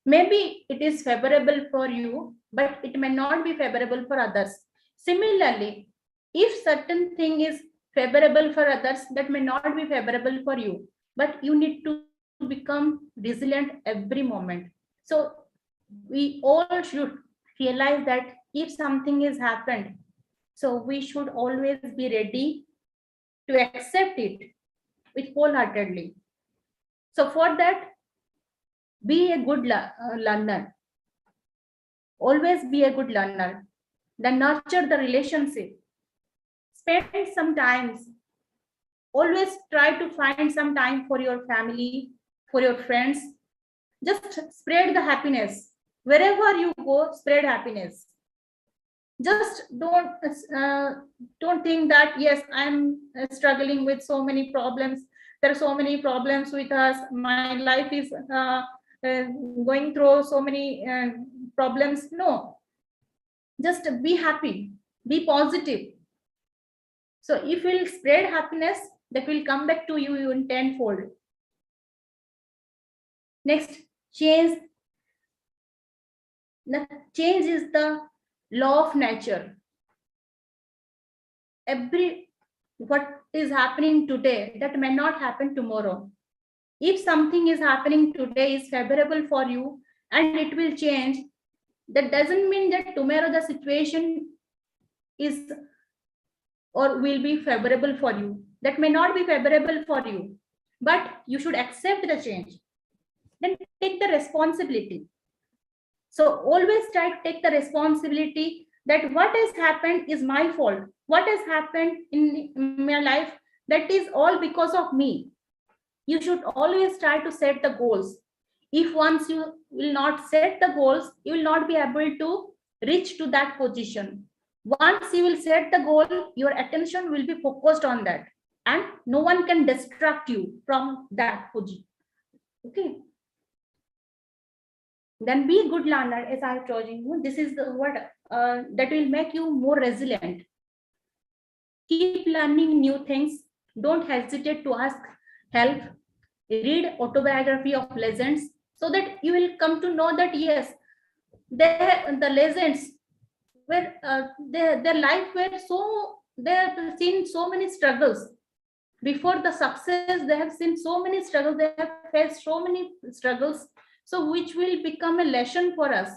Maybe it is favorable for you, but it may not be favorable for others. Similarly, if certain thing is favorable for others, that may not be favorable for you, but you need to become resilient every moment. So we all should realize that if something has happened, so we should always be ready to accept it with wholeheartedly. So for that, be a good learner. Always be a good learner. Then nurture the relationship. Spend some time. Always try to find some time for your family, for your friends. Just spread the happiness. Wherever you go, spread happiness. Just don't think that yes, I'm struggling with so many problems. There are so many problems with us. My life is going through so many problems. No, just be happy, be positive. So if you'll spread happiness, that will come back to you in tenfold. Next, change. Change is the law of nature. What is happening today, that may not happen tomorrow. If something is happening today is favorable for you and it will change, that doesn't mean that tomorrow the situation is or will be favorable for you. That may not be favorable for you, but you should accept the change. Then take the responsibility. So always try to take the responsibility that what has happened is my fault. What has happened in my life, that is all because of me. You should always try to set the goals. If once you will not set the goals, you will not be able to reach to that position. Once you will set the goal, your attention will be focused on that, and no one can distract you from that position. Okay. Then be a good learner, as I told you. This is the word that will make you more resilient. Keep learning new things. Don't hesitate to ask help. Read autobiography of legends so that you will come to know that yes, the legends were their life were so, they have seen so many struggles. Before the success, they have seen so many struggles, they have faced so many struggles. So which will become a lesson for us,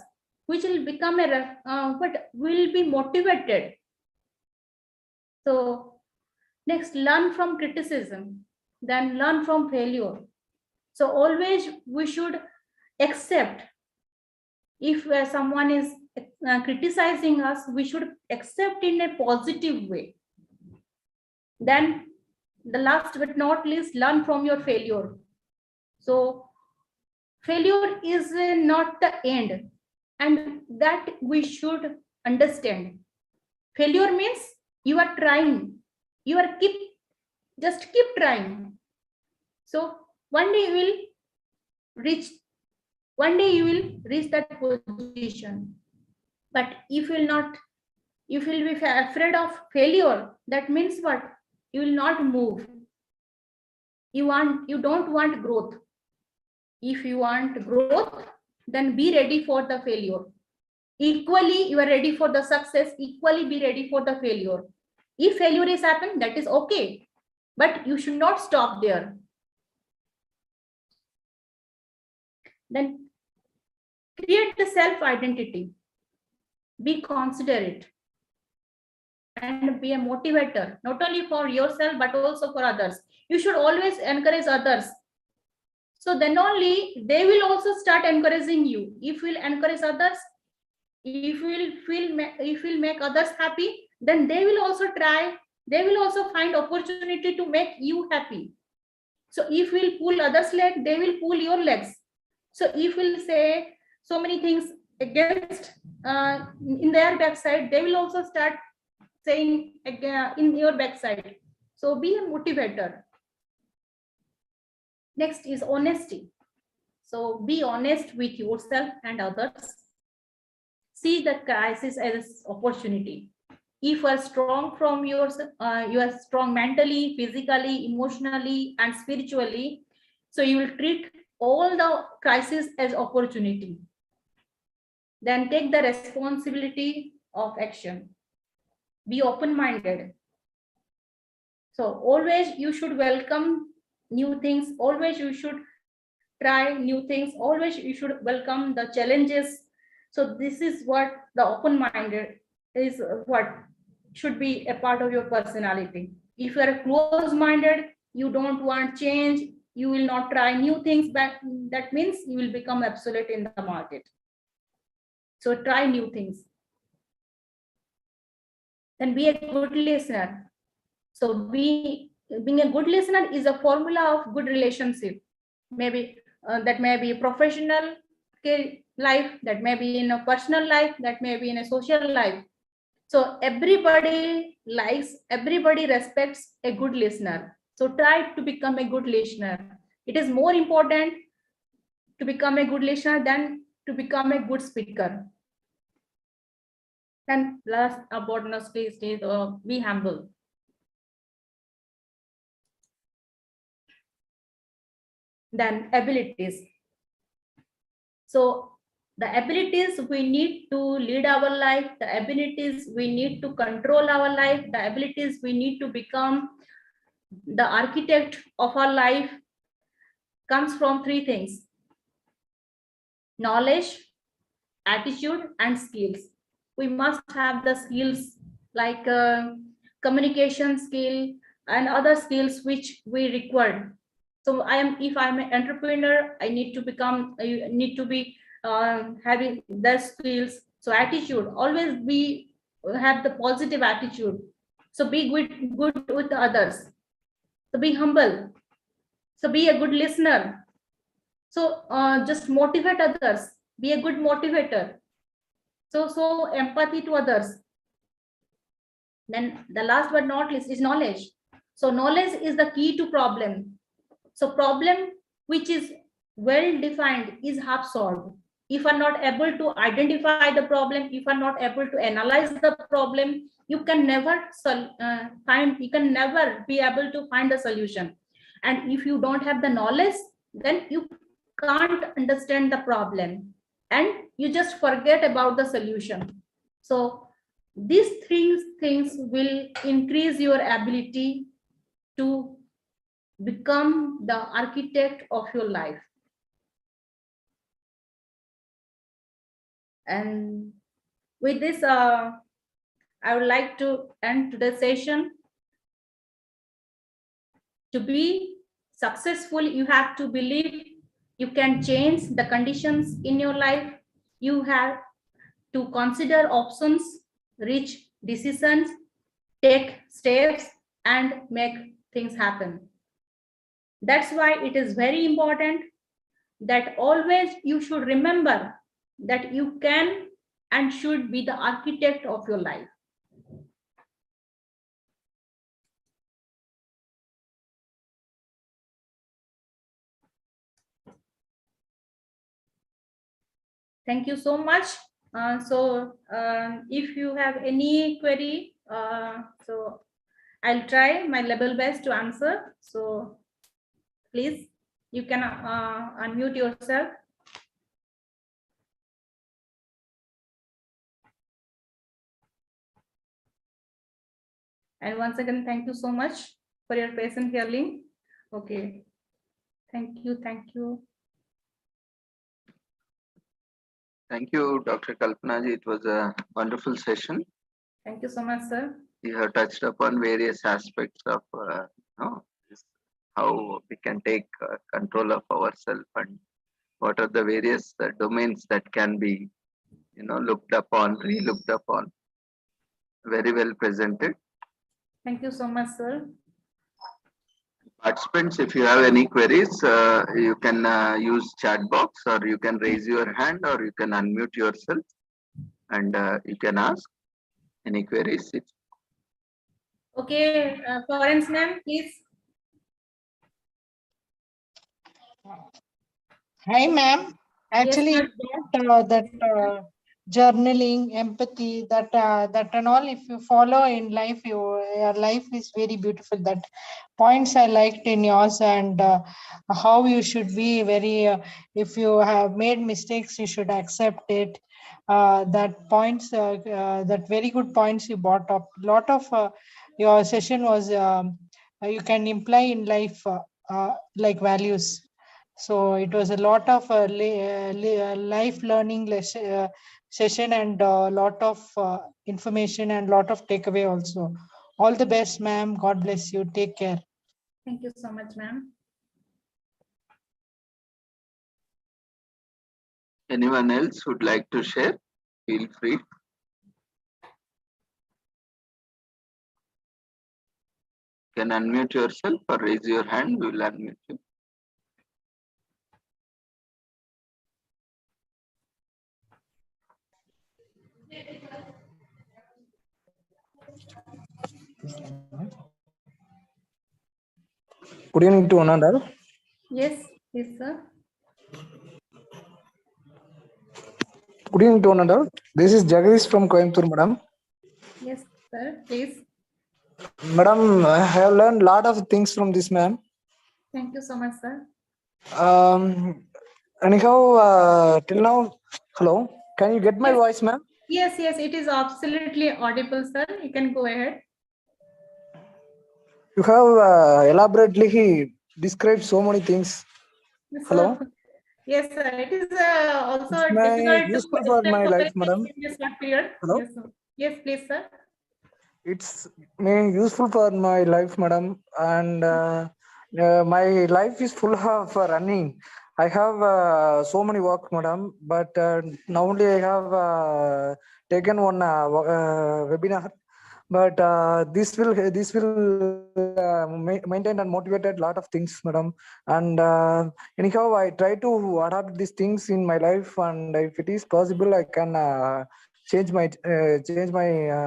which will become a what will be motivated. So next, learn from criticism, then learn from failure. So always we should accept, if someone is criticizing us, we should accept in a positive way. Then the last but not least, learn from your failure. So failure is not the end, and that we should understand. Failure means you are trying, you are just keep trying. So one day you will reach that position. But if you will be afraid of failure, that means what? You will not move. You don't want growth. If you want growth, then be ready for the failure. Equally, you are ready for the success, equally be ready for the failure. If failure is happened, that is okay, but you should not stop there. Then create the self-identity. Be considerate and be a motivator, not only for yourself, but also for others. You should always encourage others. So then only they will also start encouraging you. If you will encourage others, if you will make others happy, then they will also try, they will also find opportunity to make you happy. So if you will pull others' leg, they will pull your legs. So if we'll say so many things against in their backside, they will also start saying in your backside. So be a motivator. Next is honesty. So be honest with yourself and others. see the crisis as opportunity. If you are strong from you are strong mentally, physically, emotionally, and spiritually, so you will treat all the crisis as opportunity. Then take the responsibility of action. Be open-minded. So always you should welcome new things. Always you should try new things. Always you should welcome the challenges. So this is what the open-minded is, what should be a part of your personality. If you are close-minded, you don't want change, you will not try new things, but that means you will become obsolete in the market. So try new things. Then be a good listener. So being a good listener is a formula of good relationship. Maybe that may be professional life, that may be in a personal life, that may be in a social life. So everybody likes, everybody respects a good listener. So try to become a good listener. It is more important to become a good listener than to become a good speaker. And last but not least is be humble. Then abilities. So the abilities we need to lead our life, the abilities we need to control our life, the abilities we need to become the architect of our life comes from three things: knowledge, attitude, and skills. We must have the skills like communication skill and other skills which we require. So if I'm an entrepreneur, I need to be having the skills. So attitude, always have the positive attitude. So be good with others. So be humble. So be a good listener. So just motivate others. Be a good motivator. So empathy to others. Then the last but not least is knowledge. So knowledge is the key to problem. So problem which is well defined is half solved. If you are not able to identify the problem, if you are not able to analyze the problem, you can never be able to find a solution. And if you don't have the knowledge, then you can't understand the problem and you just forget about the solution. So these things will increase your ability to become the architect of your life. And with this, I would like to end today's session. To be successful, you have to believe you can change the conditions in your life. You have to consider options, reach decisions, take steps, and make things happen. That's why it is very important that always you should remember that you can and should be the architect of your life. Thank you so much. If you have any query, so I'll try my level best to answer. So please, you can unmute yourself. And once again, thank you so much for your patient hearing. Okay. Thank you. Thank you. Thank you, Dr. Kalpanaji. It was a wonderful session. Thank you so much, sir. You have touched upon various aspects of how we can take control of ourselves and what are the various domains that can be, looked upon, re-looked upon. Very well presented. Thank you so much, sir. Participants, if you have any queries, you can use chat box or you can raise your hand or you can unmute yourself and you can ask any queries. Okay, Florence ma'am, please. Hi, ma'am. Actually, Yes, it's not that journaling, empathy, that and all. If you follow in life, your life is very beautiful. That points I liked in yours, and how you should be very. If you have made mistakes, you should accept it. That points, that very good points you brought up. Lot of your session was you can imply in life like values. So it was a lot of life learning session, and a lot of information and lot of takeaway also. All the best, ma'am. God bless you. Take care. Thank you so much, ma'am. Anyone else would like to share? Feel free. Can unmute yourself or raise your hand. We will unmute you. Good evening to one and all. Yes, yes, sir. Good evening to one and all. This is Jagadish from Coimbatore, madam. Yes, sir. Please. Madam, I have learned a lot of things from this ma'am. Thank you so much, sir. Anyhow, till now, hello. Can you get my Yes. voice, ma'am? Yes, yes, it is absolutely audible, sir. You can go ahead. You have elaborately described so many things. Yes, Hello. sir. Yes, sir. It is also It's my difficult useful to for explain my so many life, things madam. in this short period. Hello. Yes, sir. Yes, please, sir. It's useful for my life, madam, and my life is full of running. I have so many work, madam, but now only I have taken one webinar. But this will maintain and motivated a lot of things, madam. And anyhow, I try to adapt these things in my life, and if it is possible, I can change my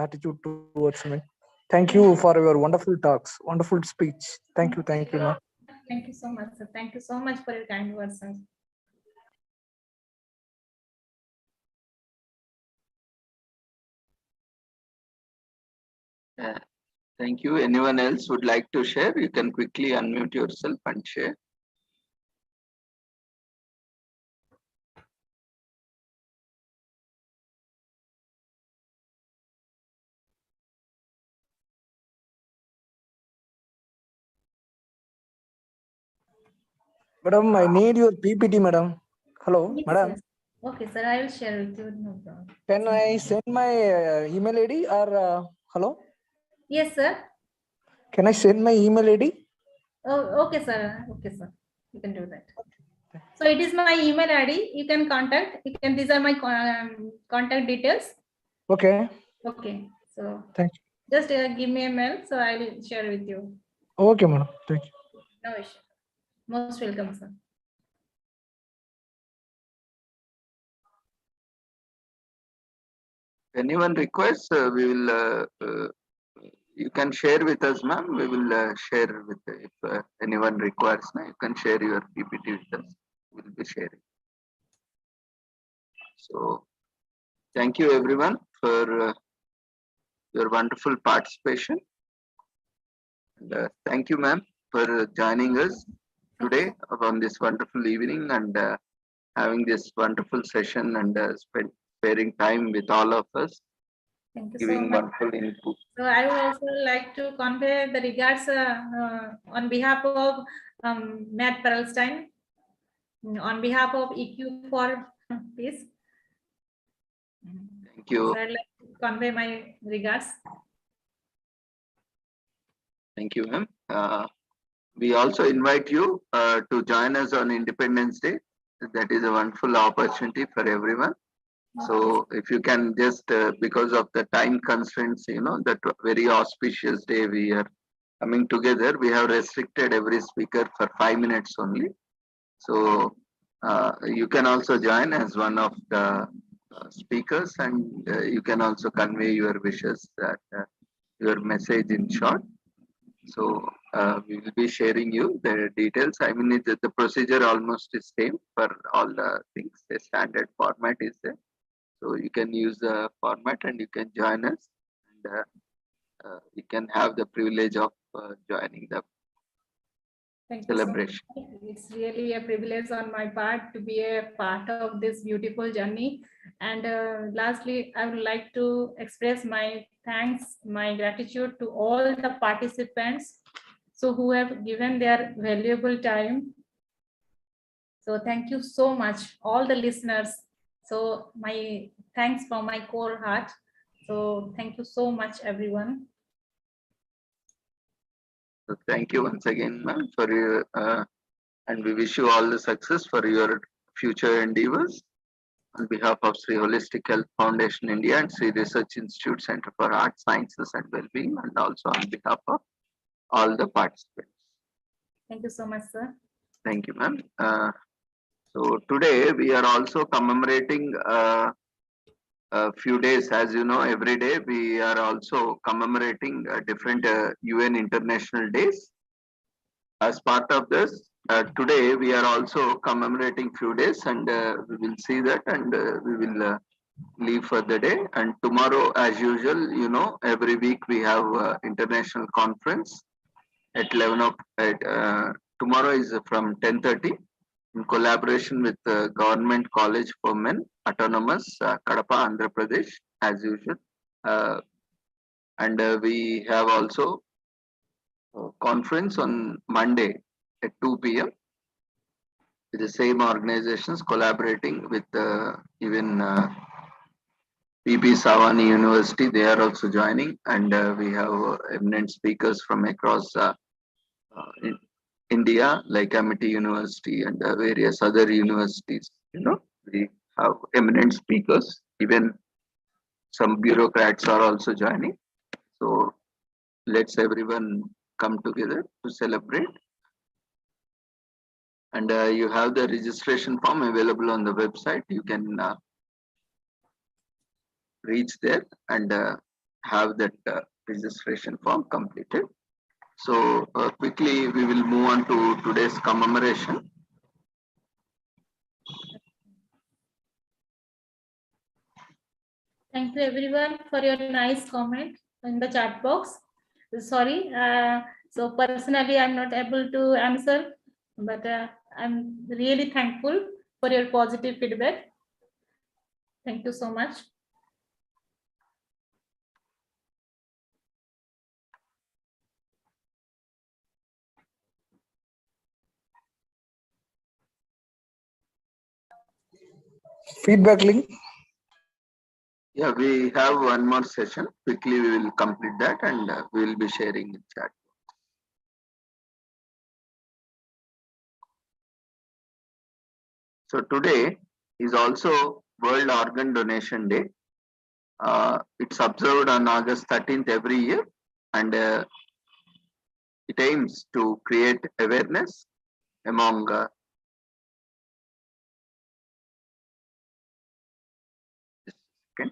attitude towards me. Thank you for your wonderful talks, wonderful speech. Thank you, ma'am. Thank you so much, sir. Thank you so much for your kind words, sir. Thank you. Anyone else would like to share? You can quickly unmute yourself and share. Madam, I need your PPT, madam. Hello, Yes, madam. yes. Okay, sir. I will share with you. No problem. Can I send my email ID or hello? Yes, sir. Can I send my email ID? Oh, okay, sir. Okay, sir. You can do that. So it is my email ID. You can contact. You can. These are my contact details. Okay. Okay. So Thank you. just give me a mail. So I will share with you. Okay, madam. Thank you. No issue. Most welcome, sir. Anyone requests, we will. You can share with us, ma'am. We will share with if anyone requires. You can share your PPT with us. We'll be sharing. So, thank you everyone for your wonderful participation. And, thank you, ma'am, for joining us today on this wonderful evening and having this wonderful session and sparing time with all of us. Thank you so Giving much. wonderful input. So I would also like to convey the regards on behalf of Matt Perlstein, on behalf of EQ for Peace. Thank you. So I'd like to convey my regards. Thank you, ma'am. We also invite you to join us on Independence Day. That is a wonderful opportunity for everyone. So if you can just, because of the time constraints, that very auspicious day we are coming together, we have restricted every speaker for 5 minutes only. So you can also join as one of the speakers, and you can also convey your wishes, that your message in short. So we will be sharing you the details. I mean, the procedure almost is same for all the things. The standard format is there. So you can use the format and you can join us, and you can have the privilege of joining the Thank you so much. celebration. It's really a privilege on my part to be a part of this beautiful journey. And lastly, I would like to express my thanks, my gratitude to all the participants so who have given their valuable time. So thank you so much, all the listeners. So my thanks from my core heart. So thank you so much, everyone. So thank you once again, ma'am, for your and we wish you all the success for your future endeavors. On behalf of Sri Holistic Health Foundation India and Sri Research Institute Center for Art, Sciences and Wellbeing, and also on behalf of all the participants. Thank you so much, sir. Thank you, ma'am. So today we are also commemorating a few days. As you know, every day we are also commemorating different UN International Days. As part of this, today we are also commemorating few days, and we will see that, and we will leave for the day. And tomorrow, as usual, you know, every week we have international conference at 11 o'clock. Tomorrow is from 10:30 in collaboration with Government College for Men, Autonomous, Kadapa, Andhra Pradesh, as usual. And we have also conference on Monday at 2 p.m. with the same organizations collaborating with even PP Savani University. They are also joining, and we have eminent speakers from across in India, like Amity University and various other universities. You know, we have eminent speakers. Even some bureaucrats are also joining. So let's everyone come together to celebrate. And you have the registration form available on the website. You can reach there and have that registration form completed. So quickly we will move on to today's commemoration. Thank you everyone for your nice comment in the chat box. Sorry, so personally I'm not able to answer, but I'm really thankful for your positive feedback. Thank you so much. Feedback link. Yeah, we have one more session. Quickly we will complete that, and we will be sharing in chat. So today is also World Organ Donation Day. It's observed on August 13th every year, and it aims to create awareness among okay.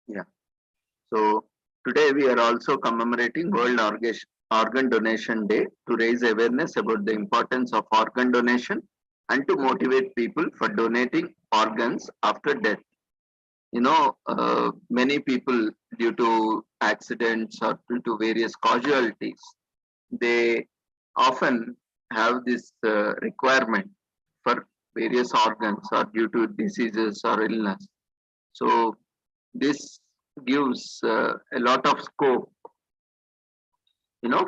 Yeah. So today we are also commemorating World Organ Donation Day to raise awareness about the importance of organ donation and to motivate people for donating organs after death. You know, many people, due to accidents or due to various casualties, they often have this requirement for various organs or due to diseases or illness. So this gives a lot of scope,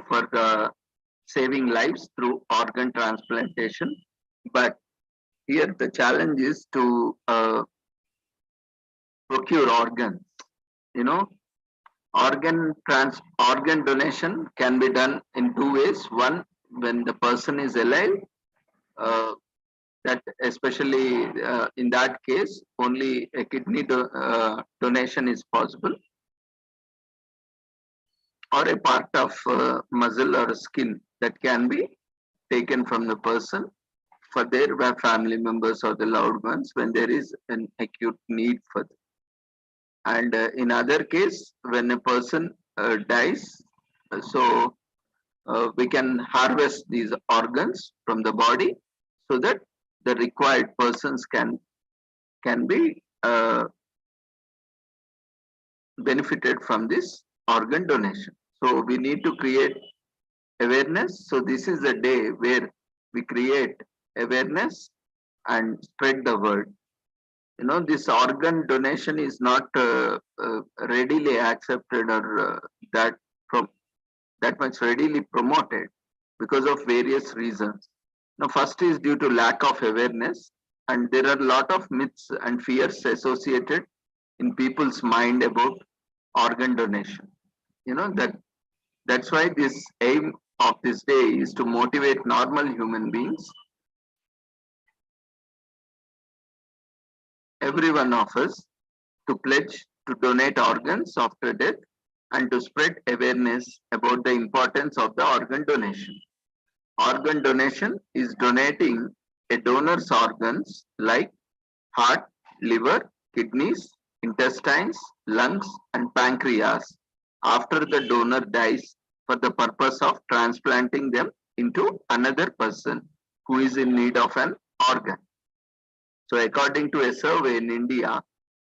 for saving lives through organ transplantation. But here the challenge is to procure organs. You know, organ donation can be done in two ways. One, when the person is alive, uh, that especially in that case, only a kidney donation is possible, or a part of muscle or skin that can be taken from the person for their family members or the loved ones when there is an acute need for them. And in other case, when a person dies, so we can harvest these organs from the body so that the required persons can be benefited from this organ donation. So we need to create awareness. So this is a day where we create awareness and spread the word. This organ donation is not readily accepted or that much readily promoted because of various reasons. Now, first is due to lack of awareness, and there are a lot of myths and fears associated in people's mind about organ donation. That's why this aim of this day is to motivate normal human beings, every one of us, to pledge to donate organs after death and to spread awareness about the importance of the organ donation. Organ donation is donating a donor's organs like heart, liver, kidneys, intestines, lungs, and pancreas after the donor dies for the purpose of transplanting them into another person who is in need of an organ. So according to a survey in India,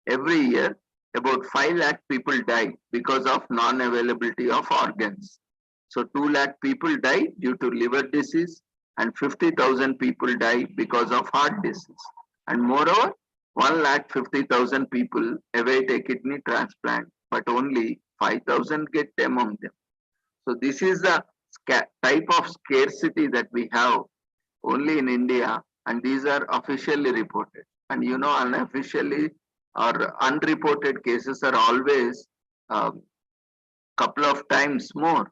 every year about 5 lakh people die because of non-availability of organs. So 2 lakh people die due to liver disease and 50,000 people die because of heart disease. And moreover, 1,50,000 people await a kidney transplant, but only 5,000 get among them. So this is the type of scarcity that we have only in India, and these are officially reported. And unofficially or unreported cases are always couple of times more.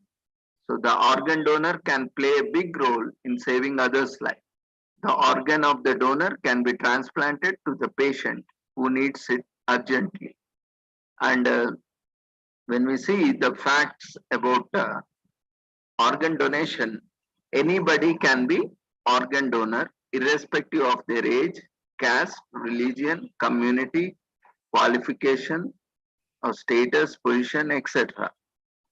So the organ donor can play a big role in saving others' life. The organ of the donor can be transplanted to the patient who needs it urgently. And when we see the facts about organ donation, anybody can be organ donor irrespective of their age, caste, religion, community, qualification, or status, position, etc.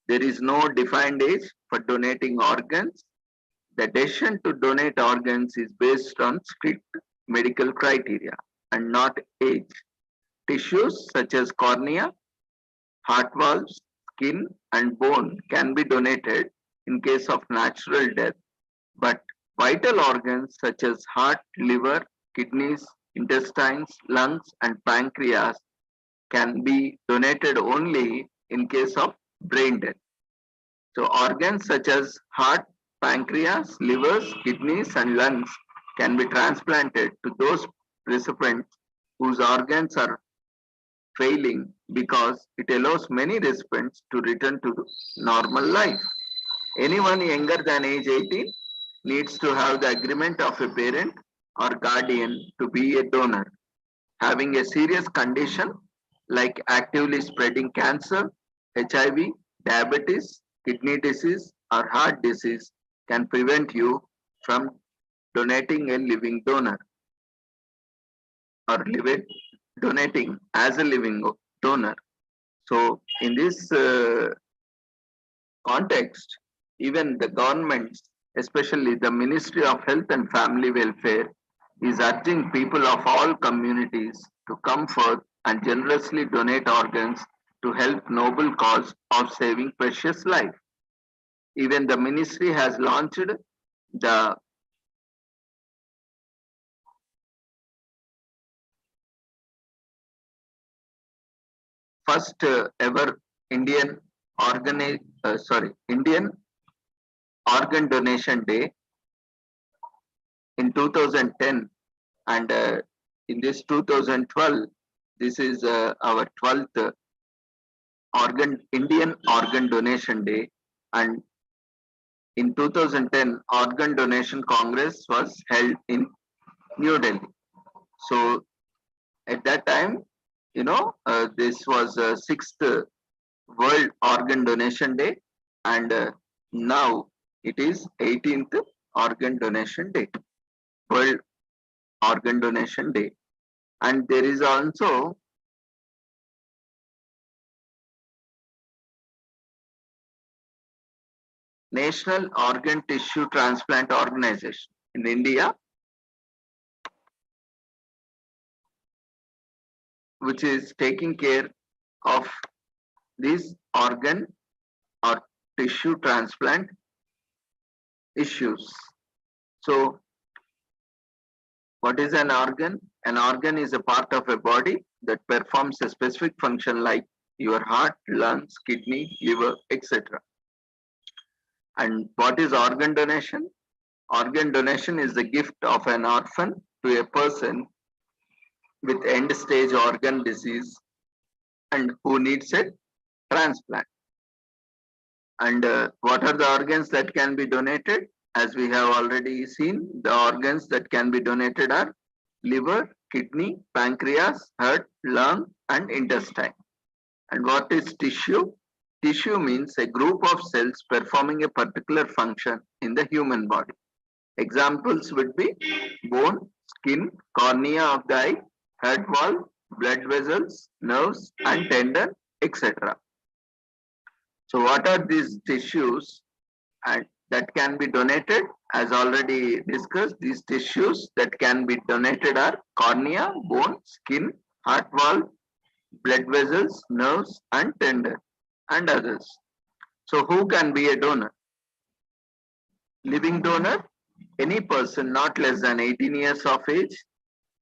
There is no defined age for donating organs. The decision to donate organs is based on strict medical criteria and not age. Tissues such as cornea, heart valves, skin, and bone can be donated in case of natural death, but vital organs such as heart, liver, kidneys, intestines, lungs, and pancreas can be donated only in case of brain death. So organs such as heart, pancreas, livers, kidneys, and lungs can be transplanted to those recipients whose organs are failing because it allows many recipients to return to normal life. Anyone younger than age 18 needs to have the agreement of a parent or guardian to be a donor. Having a serious condition like actively spreading cancer, HIV, diabetes, kidney disease, or heart disease can prevent you from donating a living donor or donating as a living donor. So in this context, even the governments, especially the Ministry of Health and Family Welfare, is urging people of all communities to come forth and generously donate organs to help noble cause of saving precious life. Even the ministry has launched the first ever Indian Indian Organ Donation Day in 2010, and in this 2012, this is our 12th Indian Organ Donation Day, and in 2010 Organ Donation Congress was held in New Delhi. So at that time, this was 6th World Organ Donation Day, and now it is 18th Organ Donation Day, World Organ Donation Day. And there is also National Organ Tissue Transplant Organization in India, which is taking care of these organ or tissue transplant issues. So, what is an organ? An organ is a part of a body that performs a specific function like your heart, lungs, kidney, liver, etc. And what is organ donation? Organ donation is the gift of an orphan to a person with end stage organ disease and who needs a transplant. And what are the organs that can be donated? As we have already seen, the organs that can be donated are liver, kidney, pancreas, heart, lung, and intestine. And what is tissue? Tissue means a group of cells performing a particular function in the human body. Examples would be bone, skin, cornea of the eye, heart valve, blood vessels, nerves, and tendon, etc. So what are these tissues and that can be donated? As already discussed, these tissues that can be donated are cornea, bone, skin, heart valve, blood vessels, nerves, and tendon, and others. So who can be a donor? Living donor, any person not less than 18 years of age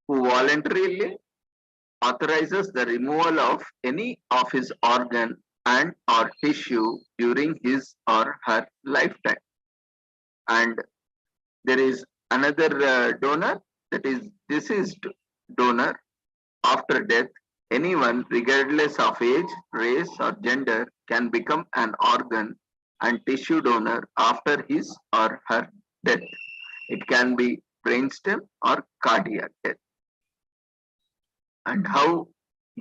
who voluntarily authorizes the removal of any of his organ and or tissue during his or her lifetime. And there is another donor, that is deceased donor. After death, anyone regardless of age, race, or gender can become an organ and tissue donor after his or her death. It can be brainstem or cardiac death. And how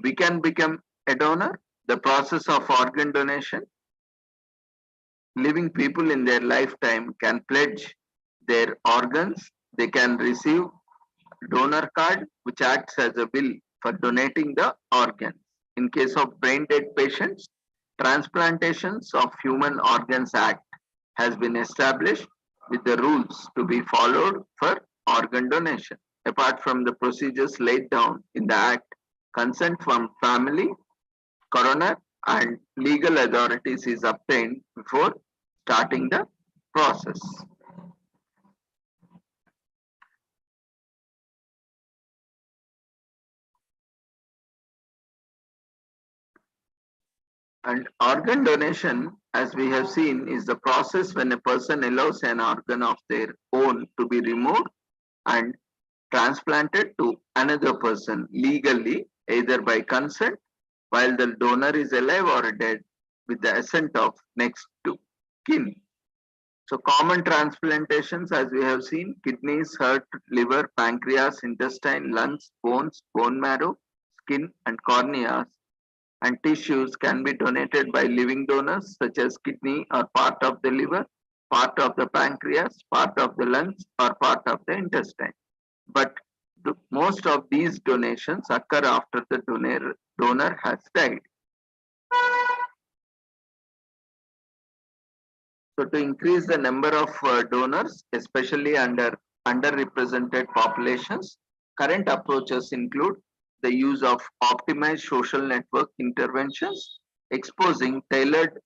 we can become a donor? The process of organ donation. Living people in their lifetime can pledge their organs. They can receive donor card, which acts as a bill for donating the organs. In case of brain dead patients, Transplantations of Human Organs Act has been established with the rules to be followed for organ donation. Apart from the procedures laid down in the Act, consent from family, coroner, and legal authorities is obtained before starting the process. And organ donation, as we have seen, is the process when a person allows an organ of their own to be removed and transplanted to another person legally, either by consent while the donor is alive or dead with the assent of next to kin. So common transplantations, as we have seen, kidneys, heart, liver, pancreas, intestine, lungs, bones, bone marrow, skin, and corneas, and tissues can be donated by living donors such as kidney or part of the liver, part of the pancreas, part of the lungs, or part of the intestine. But most of these donations occur after the donor has died. So to increase the number of donors, especially under underrepresented populations, current approaches include the use of optimized social network interventions, exposing tailored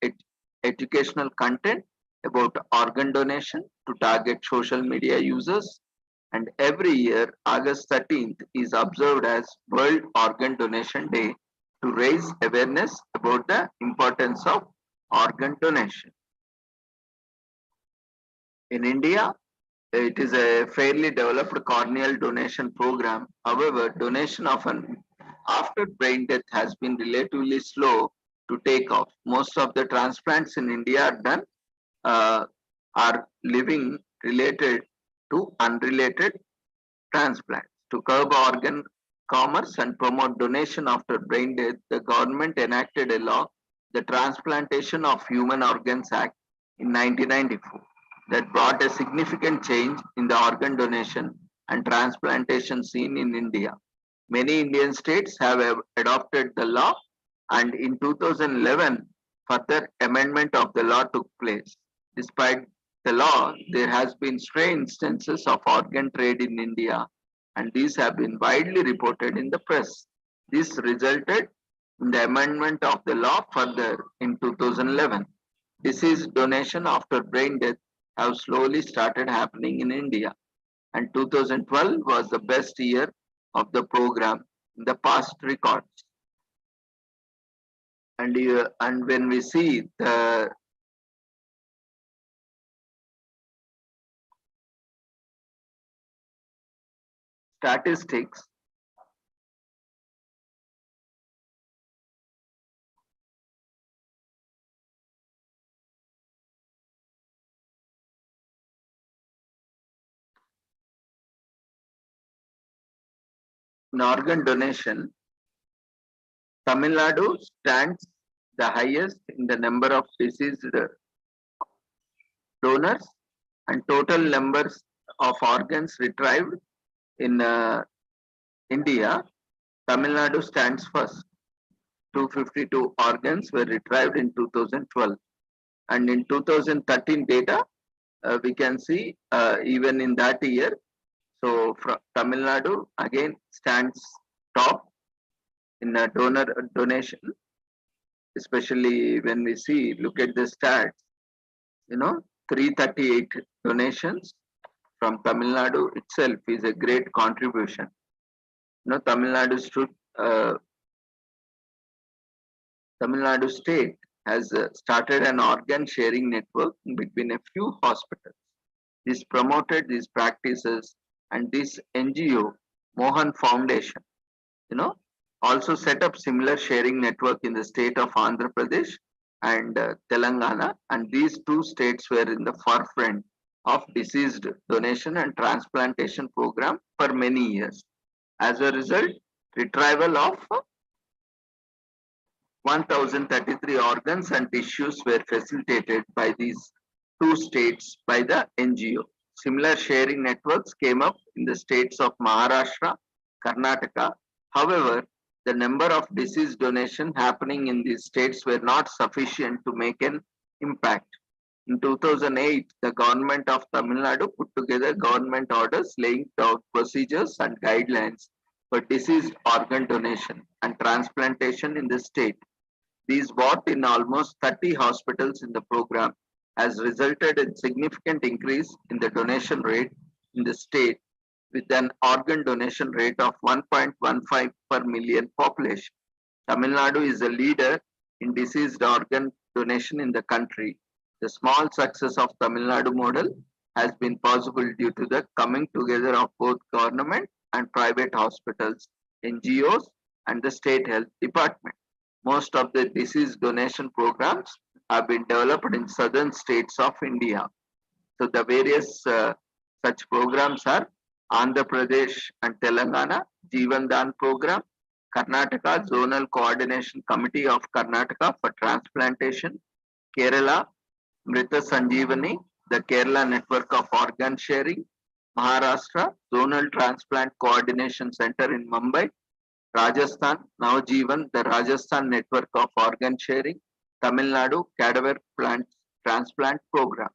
educational content about organ donation to target social media users. And every year, August 13th is observed as World Organ Donation Day to raise awareness about the importance of organ donation. In India, it is a fairly developed corneal donation program. However, donation often after brain death has been relatively slow to take off. Most of the transplants in India are done are living related to unrelated transplants. To curb organ commerce and promote donation after brain death, the government enacted a law, the Transplantation of Human Organs Act in 1994, that brought a significant change in the organ donation and transplantation scene in India. Many Indian states have adopted the law, and in 2011, further amendment of the law took place. Despite the law, there has been stray instances of organ trade in India, and these have been widely reported in the press. This resulted in the amendment of the law further in 2011. Disease donation after brain death have slowly started happening in India, and 2012 was the best year of the program in the past records. And when we see the statistics, in organ donation, Tamil Nadu stands the highest in the number of deceased donors and total numbers of organs retrieved in India. Tamil Nadu stands first. 252 organs were retrieved in 2012, and in 2013 data, we can see even in that year. So Tamil Nadu again stands top in a donation, especially when we see, look at the stats, 338 donations from Tamil Nadu itself is a great contribution. Tamil Nadu state has started an organ sharing network between a few hospitals. This promoted these practices, and this NGO, Mohan Foundation, also set up similar sharing network in the state of Andhra Pradesh and Telangana, and these two states were in the forefront of deceased donation and transplantation program for many years. As a result, retrieval of 1033 organs and tissues were facilitated by these two states by the NGO. Similar sharing networks came up in the states of Maharashtra, Karnataka. However, the number of deceased donation happening in these states were not sufficient to make an impact. In 2008, the government of Tamil Nadu put together government orders laying out procedures and guidelines for deceased organ donation and transplantation in the state. These brought in almost 30 hospitals in the program, has resulted in significant increase in the donation rate in the state, with an organ donation rate of 1.15 per million population. Tamil Nadu is a leader in deceased organ donation in the country. The small success of Tamil Nadu model has been possible due to the coming together of both government and private hospitals, NGOs, and the state health department. Most of the deceased donation programs have been developed in southern states of India. So the various such programs are Andhra Pradesh and Telangana, Jeevan Dan program, Karnataka Zonal Coordination Committee of Karnataka for Transplantation, Kerala, Mrita Sanjeevani, the Kerala Network of Organ Sharing, Maharashtra Zonal Transplant Coordination Center in Mumbai, Rajasthan, Navjeevan, the Rajasthan Network of Organ Sharing, Tamil Nadu Cadaver Plant Transplant Program.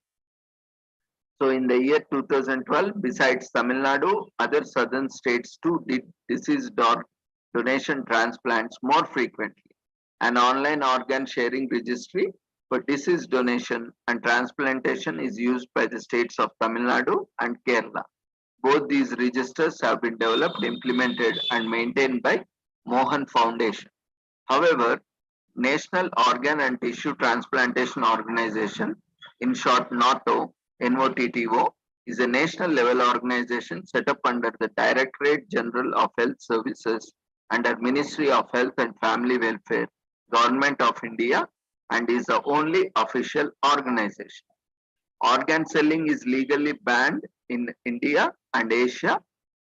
So in the year 2012, besides Tamil Nadu, other southern states too did deceased donation transplants more frequently. An online organ sharing registry for deceased donation and transplantation is used by the states of Tamil Nadu and Kerala. Both these registers have been developed, implemented, and maintained by Mohan Foundation. However, National Organ and Tissue Transplantation Organization, in short NATO, NOTTO, is a national level organization set up under the Directorate General of Health Services under Ministry of Health and Family Welfare, Government of India, and is the only official organization. Organ selling is legally banned in India and Asia.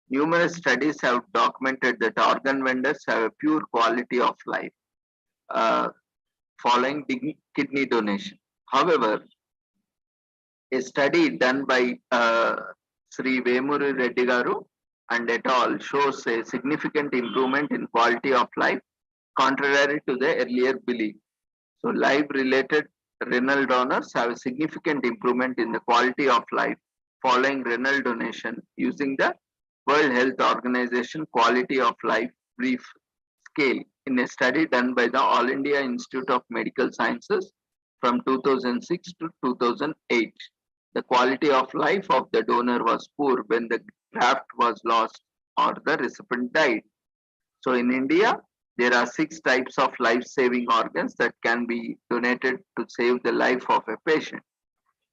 Numerous studies have documented that organ vendors have a pure quality of life following kidney donation. However, a study done by Sri Vemuri Reddy Garu and et al. Shows a significant improvement in quality of life, contrary to the earlier belief. So, life-related renal donors have a significant improvement in the quality of life following renal donation using the World Health Organization Quality of Life Brief Scale in a study done by the All India Institute of Medical Sciences from 2006 to 2008. The quality of life of the donor was poor when the graft was lost or the recipient died. So in India, there are 6 types of life-saving organs that can be donated to save the life of a patient.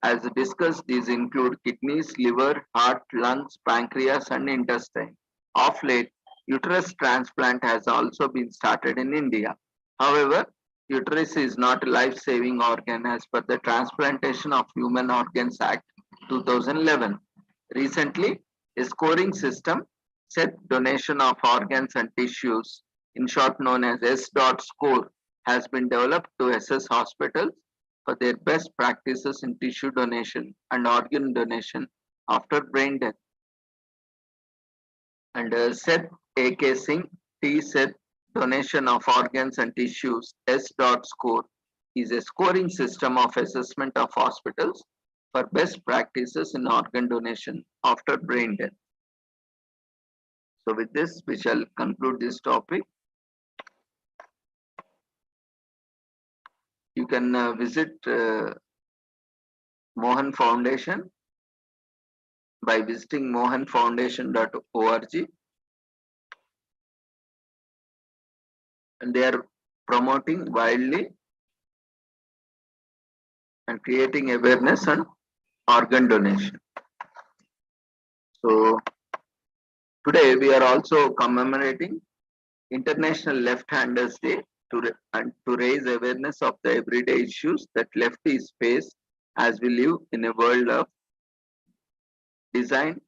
As discussed, these include kidneys, liver, heart, lungs, pancreas, and intestine. Of late, uterus transplant has also been started in India. However, uterus is not a life-saving organ as per the Transplantation of Human Organs Act 2011. Recently, a scoring system set donation of organs and tissues, in short known as S.Score, has been developed to assess hospitals for their best practices in tissue donation and organ donation after brain death. And Seth A.K. Singh T said donation of organs and tissues S.Score is a scoring system of assessment of hospitals for best practices in organ donation after brain death. So with this, we shall conclude this topic. You can visit Mohan Foundation by visiting mohanfoundation.org, and they are promoting widely and creating awareness on organ donation. So today we are also commemorating International Left-Handers Day to raise awareness of the everyday issues that lefties face as we live in a world of design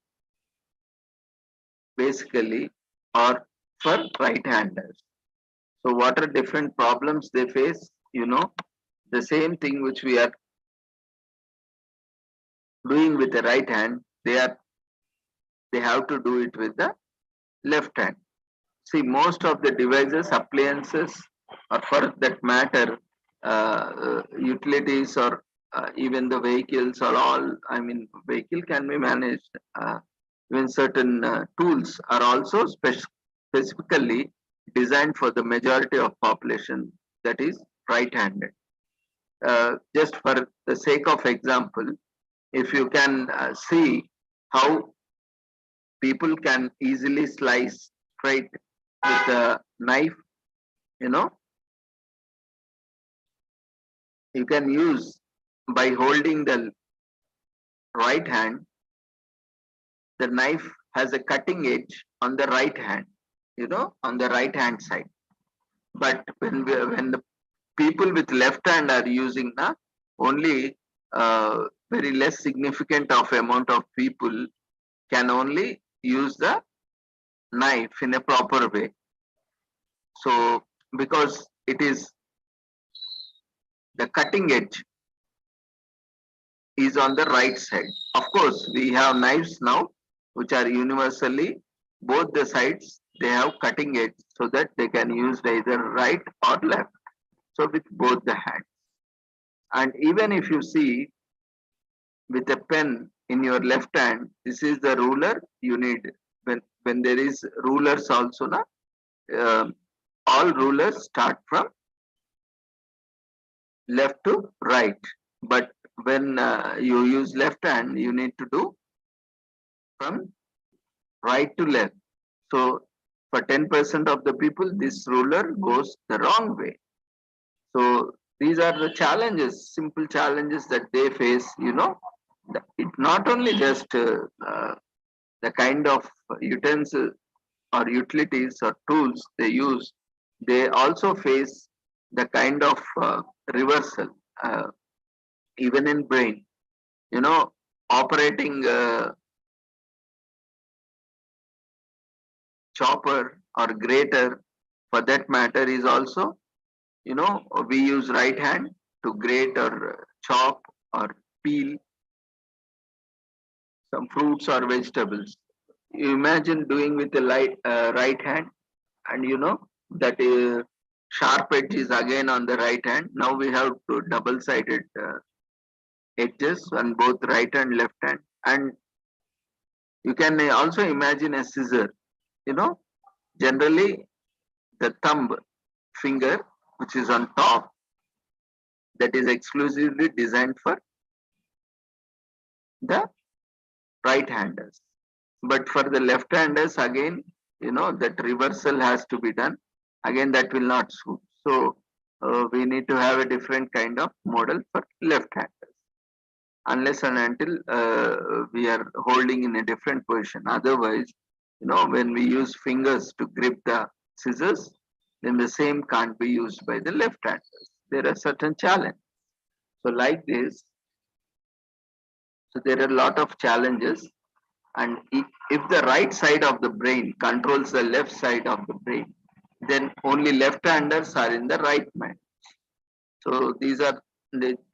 basically or for right-handers. So what are different problems they face? You know, the same thing which we are doing with the right hand, they have to do it with the left hand. See, most of the devices, appliances, or for that matter, utilities or even the vehicles are all, I mean, vehicle can be managed. Even certain tools are also specifically designed for the majority of population that is right-handed. Just for the sake of example, if you can see how people can easily slice straight with a knife, you know, you can use by holding the right hand, the knife has a cutting edge on the right hand, you know, on the right hand side. But when the people with left hand are using only very less significant of amount of people can only use the knife in a proper way. So because it is the cutting edge is on the right side. Of course, we have knives now which are universally both the sides, they have cutting edge so that they can use either right or left. So with both the hands. And even if you see with a pen in your left hand, this is the ruler you need. When there is rulers also, all rulers start from left to right. But when you use left hand, you need to do from right to left. So For 10% of the people, this ruler goes the wrong way. So these are the challenges, simple challenges that they face. It not only just the kind of utensils or utilities or tools they use, they also face the kind of reversal, even in brain. Operating chopper or grater, for that matter, is also, we use right hand to grate or chop or peel some fruits or vegetables. You imagine doing with the right hand, and that sharp edge is again on the right hand. Now we have two double-sided edges on both right and left hand, and you can also imagine a scissor. Generally the thumb finger, which is on top, that is exclusively designed for the right handers. But for the left handers, again, that reversal has to be done. Again, that will not suit. So we need to have a different kind of model for left handers, unless and until we are holding in a different position. Otherwise, when we use fingers to grip the scissors, then the same can't be used by the left handers. There are certain challenges. So like this, so there are a lot of challenges. And if the right side of the brain controls the left side of the brain, then only left-handers are in the right mind. So this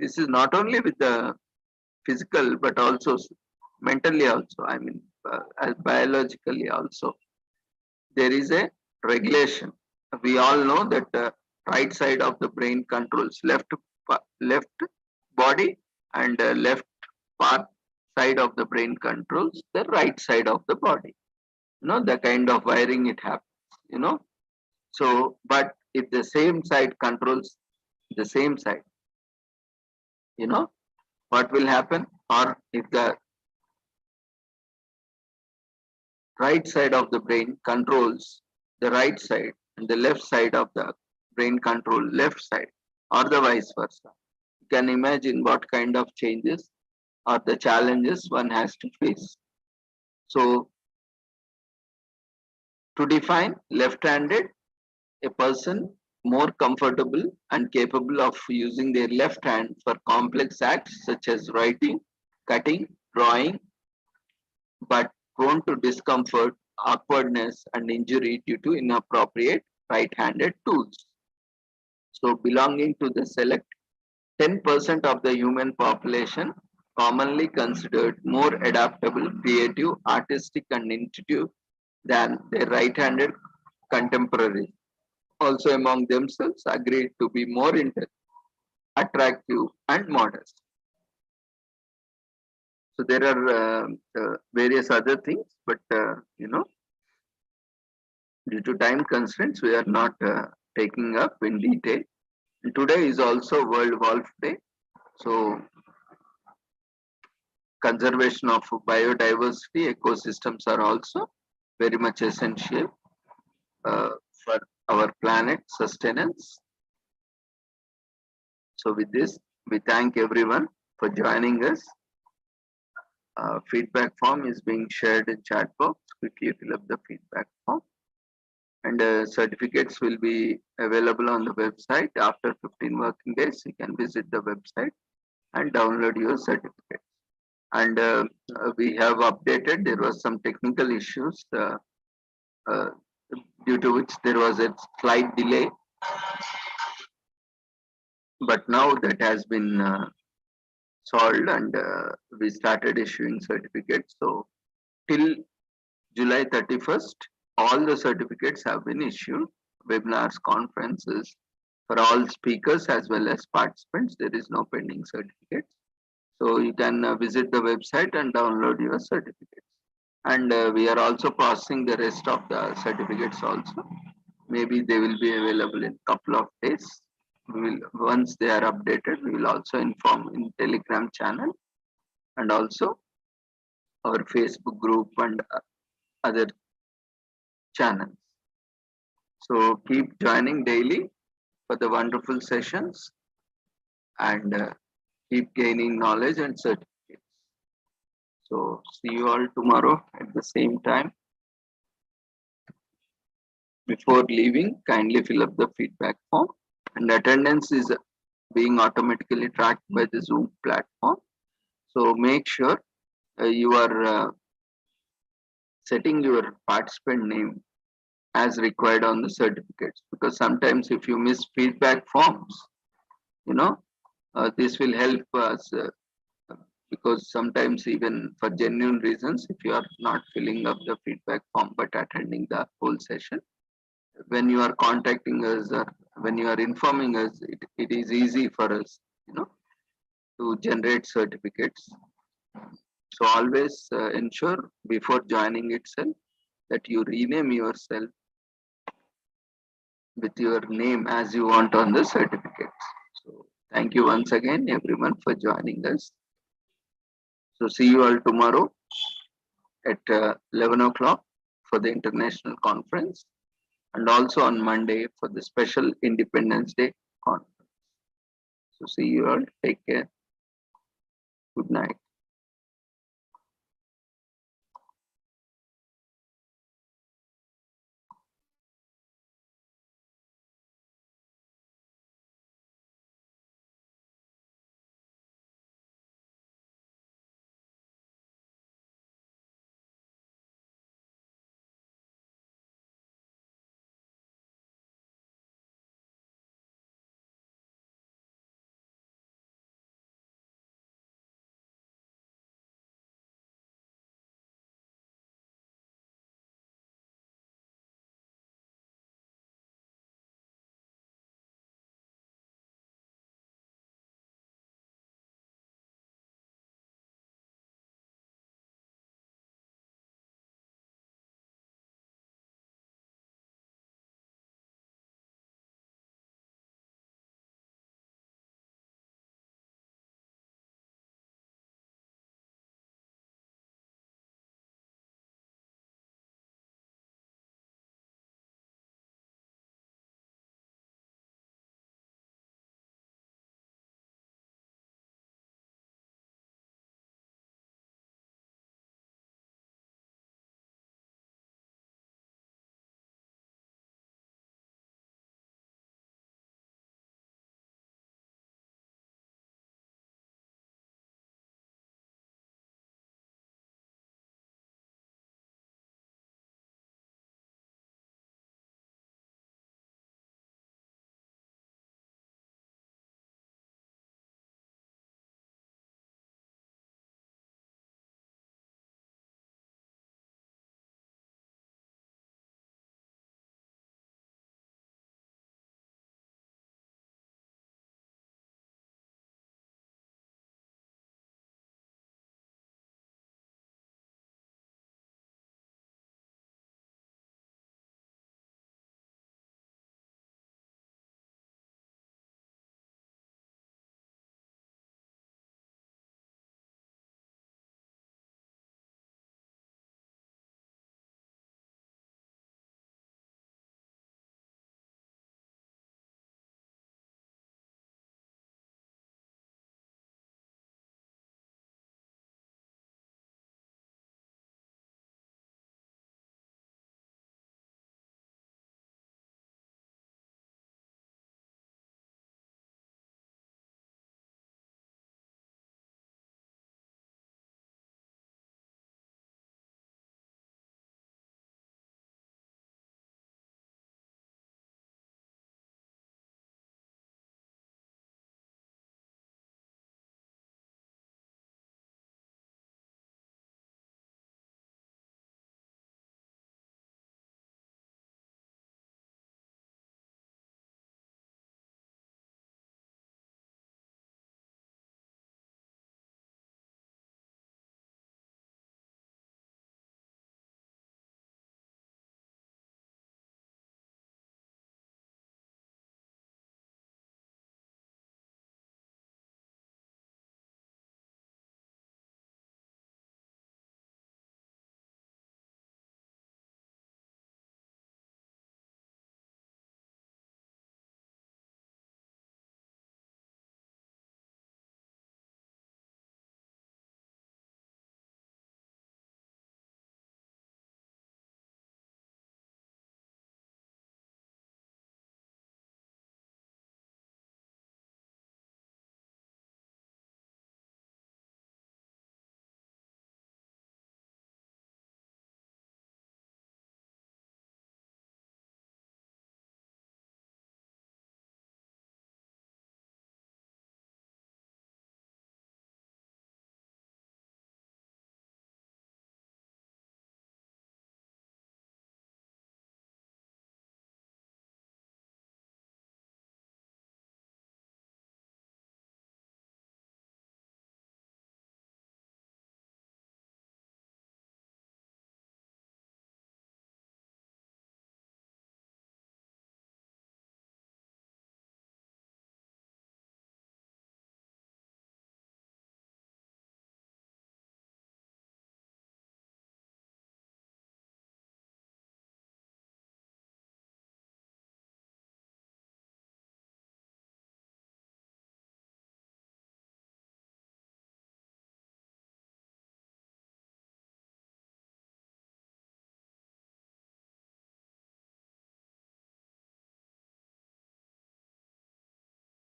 is not only with the physical, but also mentally also, biologically also. There is a regulation. We all know that the right side of the brain controls left body, and left part side of the brain controls the right side of the body. The kind of wiring it happens. So, but if the same side controls the same side, what will happen? Or if the right side of the brain controls the right side and the left side of the brain control left side, or the vice versa, you can imagine what kind of changes or the challenges one has to face. So to define left-handed, a person more comfortable and capable of using their left hand for complex acts such as writing, cutting, drawing, but prone to discomfort, awkwardness, and injury due to inappropriate right-handed tools. So belonging to the select 10% of the human population, commonly considered more adaptable, creative, artistic, and intuitive than their right-handed contemporaries, also among themselves agreed to be more attractive and modest. So there are various other things, but due to time constraints, we are not taking up in detail. And today is also World Wolf Day, so conservation of biodiversity, ecosystems are also very much essential for our planet sustenance. So with this, we thank everyone for joining us. Feedback form is being shared in chat box. Quickly fill up the feedback form. And certificates will be available on the website after 15 working days. You can visit the website and download your certificate. And we have updated, there was some technical issues due to which there was a slight delay. But now that has been solved, and we started issuing certificates. So till July 31st, all the certificates have been issued, webinars, conferences, for all speakers as well as participants. There is no pending certificates. So you can visit the website and download your certificates. And we are also processing the rest of the certificates also. Maybe they will be available in a couple of days. We will, once they are updated, we will also inform in Telegram channel and also our Facebook group and other channels. So keep joining daily for the wonderful sessions and keep gaining knowledge and certificates. So see you all tomorrow at the same time. Before leaving, kindly fill up the feedback form, and attendance is being automatically tracked by the Zoom platform. So make sure you are setting your participant name as required on the certificates, because sometimes if you miss feedback forms, this will help us because sometimes even for genuine reasons, if you are not filling up the feedback form but attending the whole session, when you are contacting us or when you are informing us, it is easy for us, to generate certificates. So always ensure before joining itself that you rename yourself with your name as you want on the certificates. So thank you once again everyone for joining us. So see you all tomorrow at 11 o'clock for the international conference, and also on Monday for the special Independence Day conference. So see you all. Take care. Good night.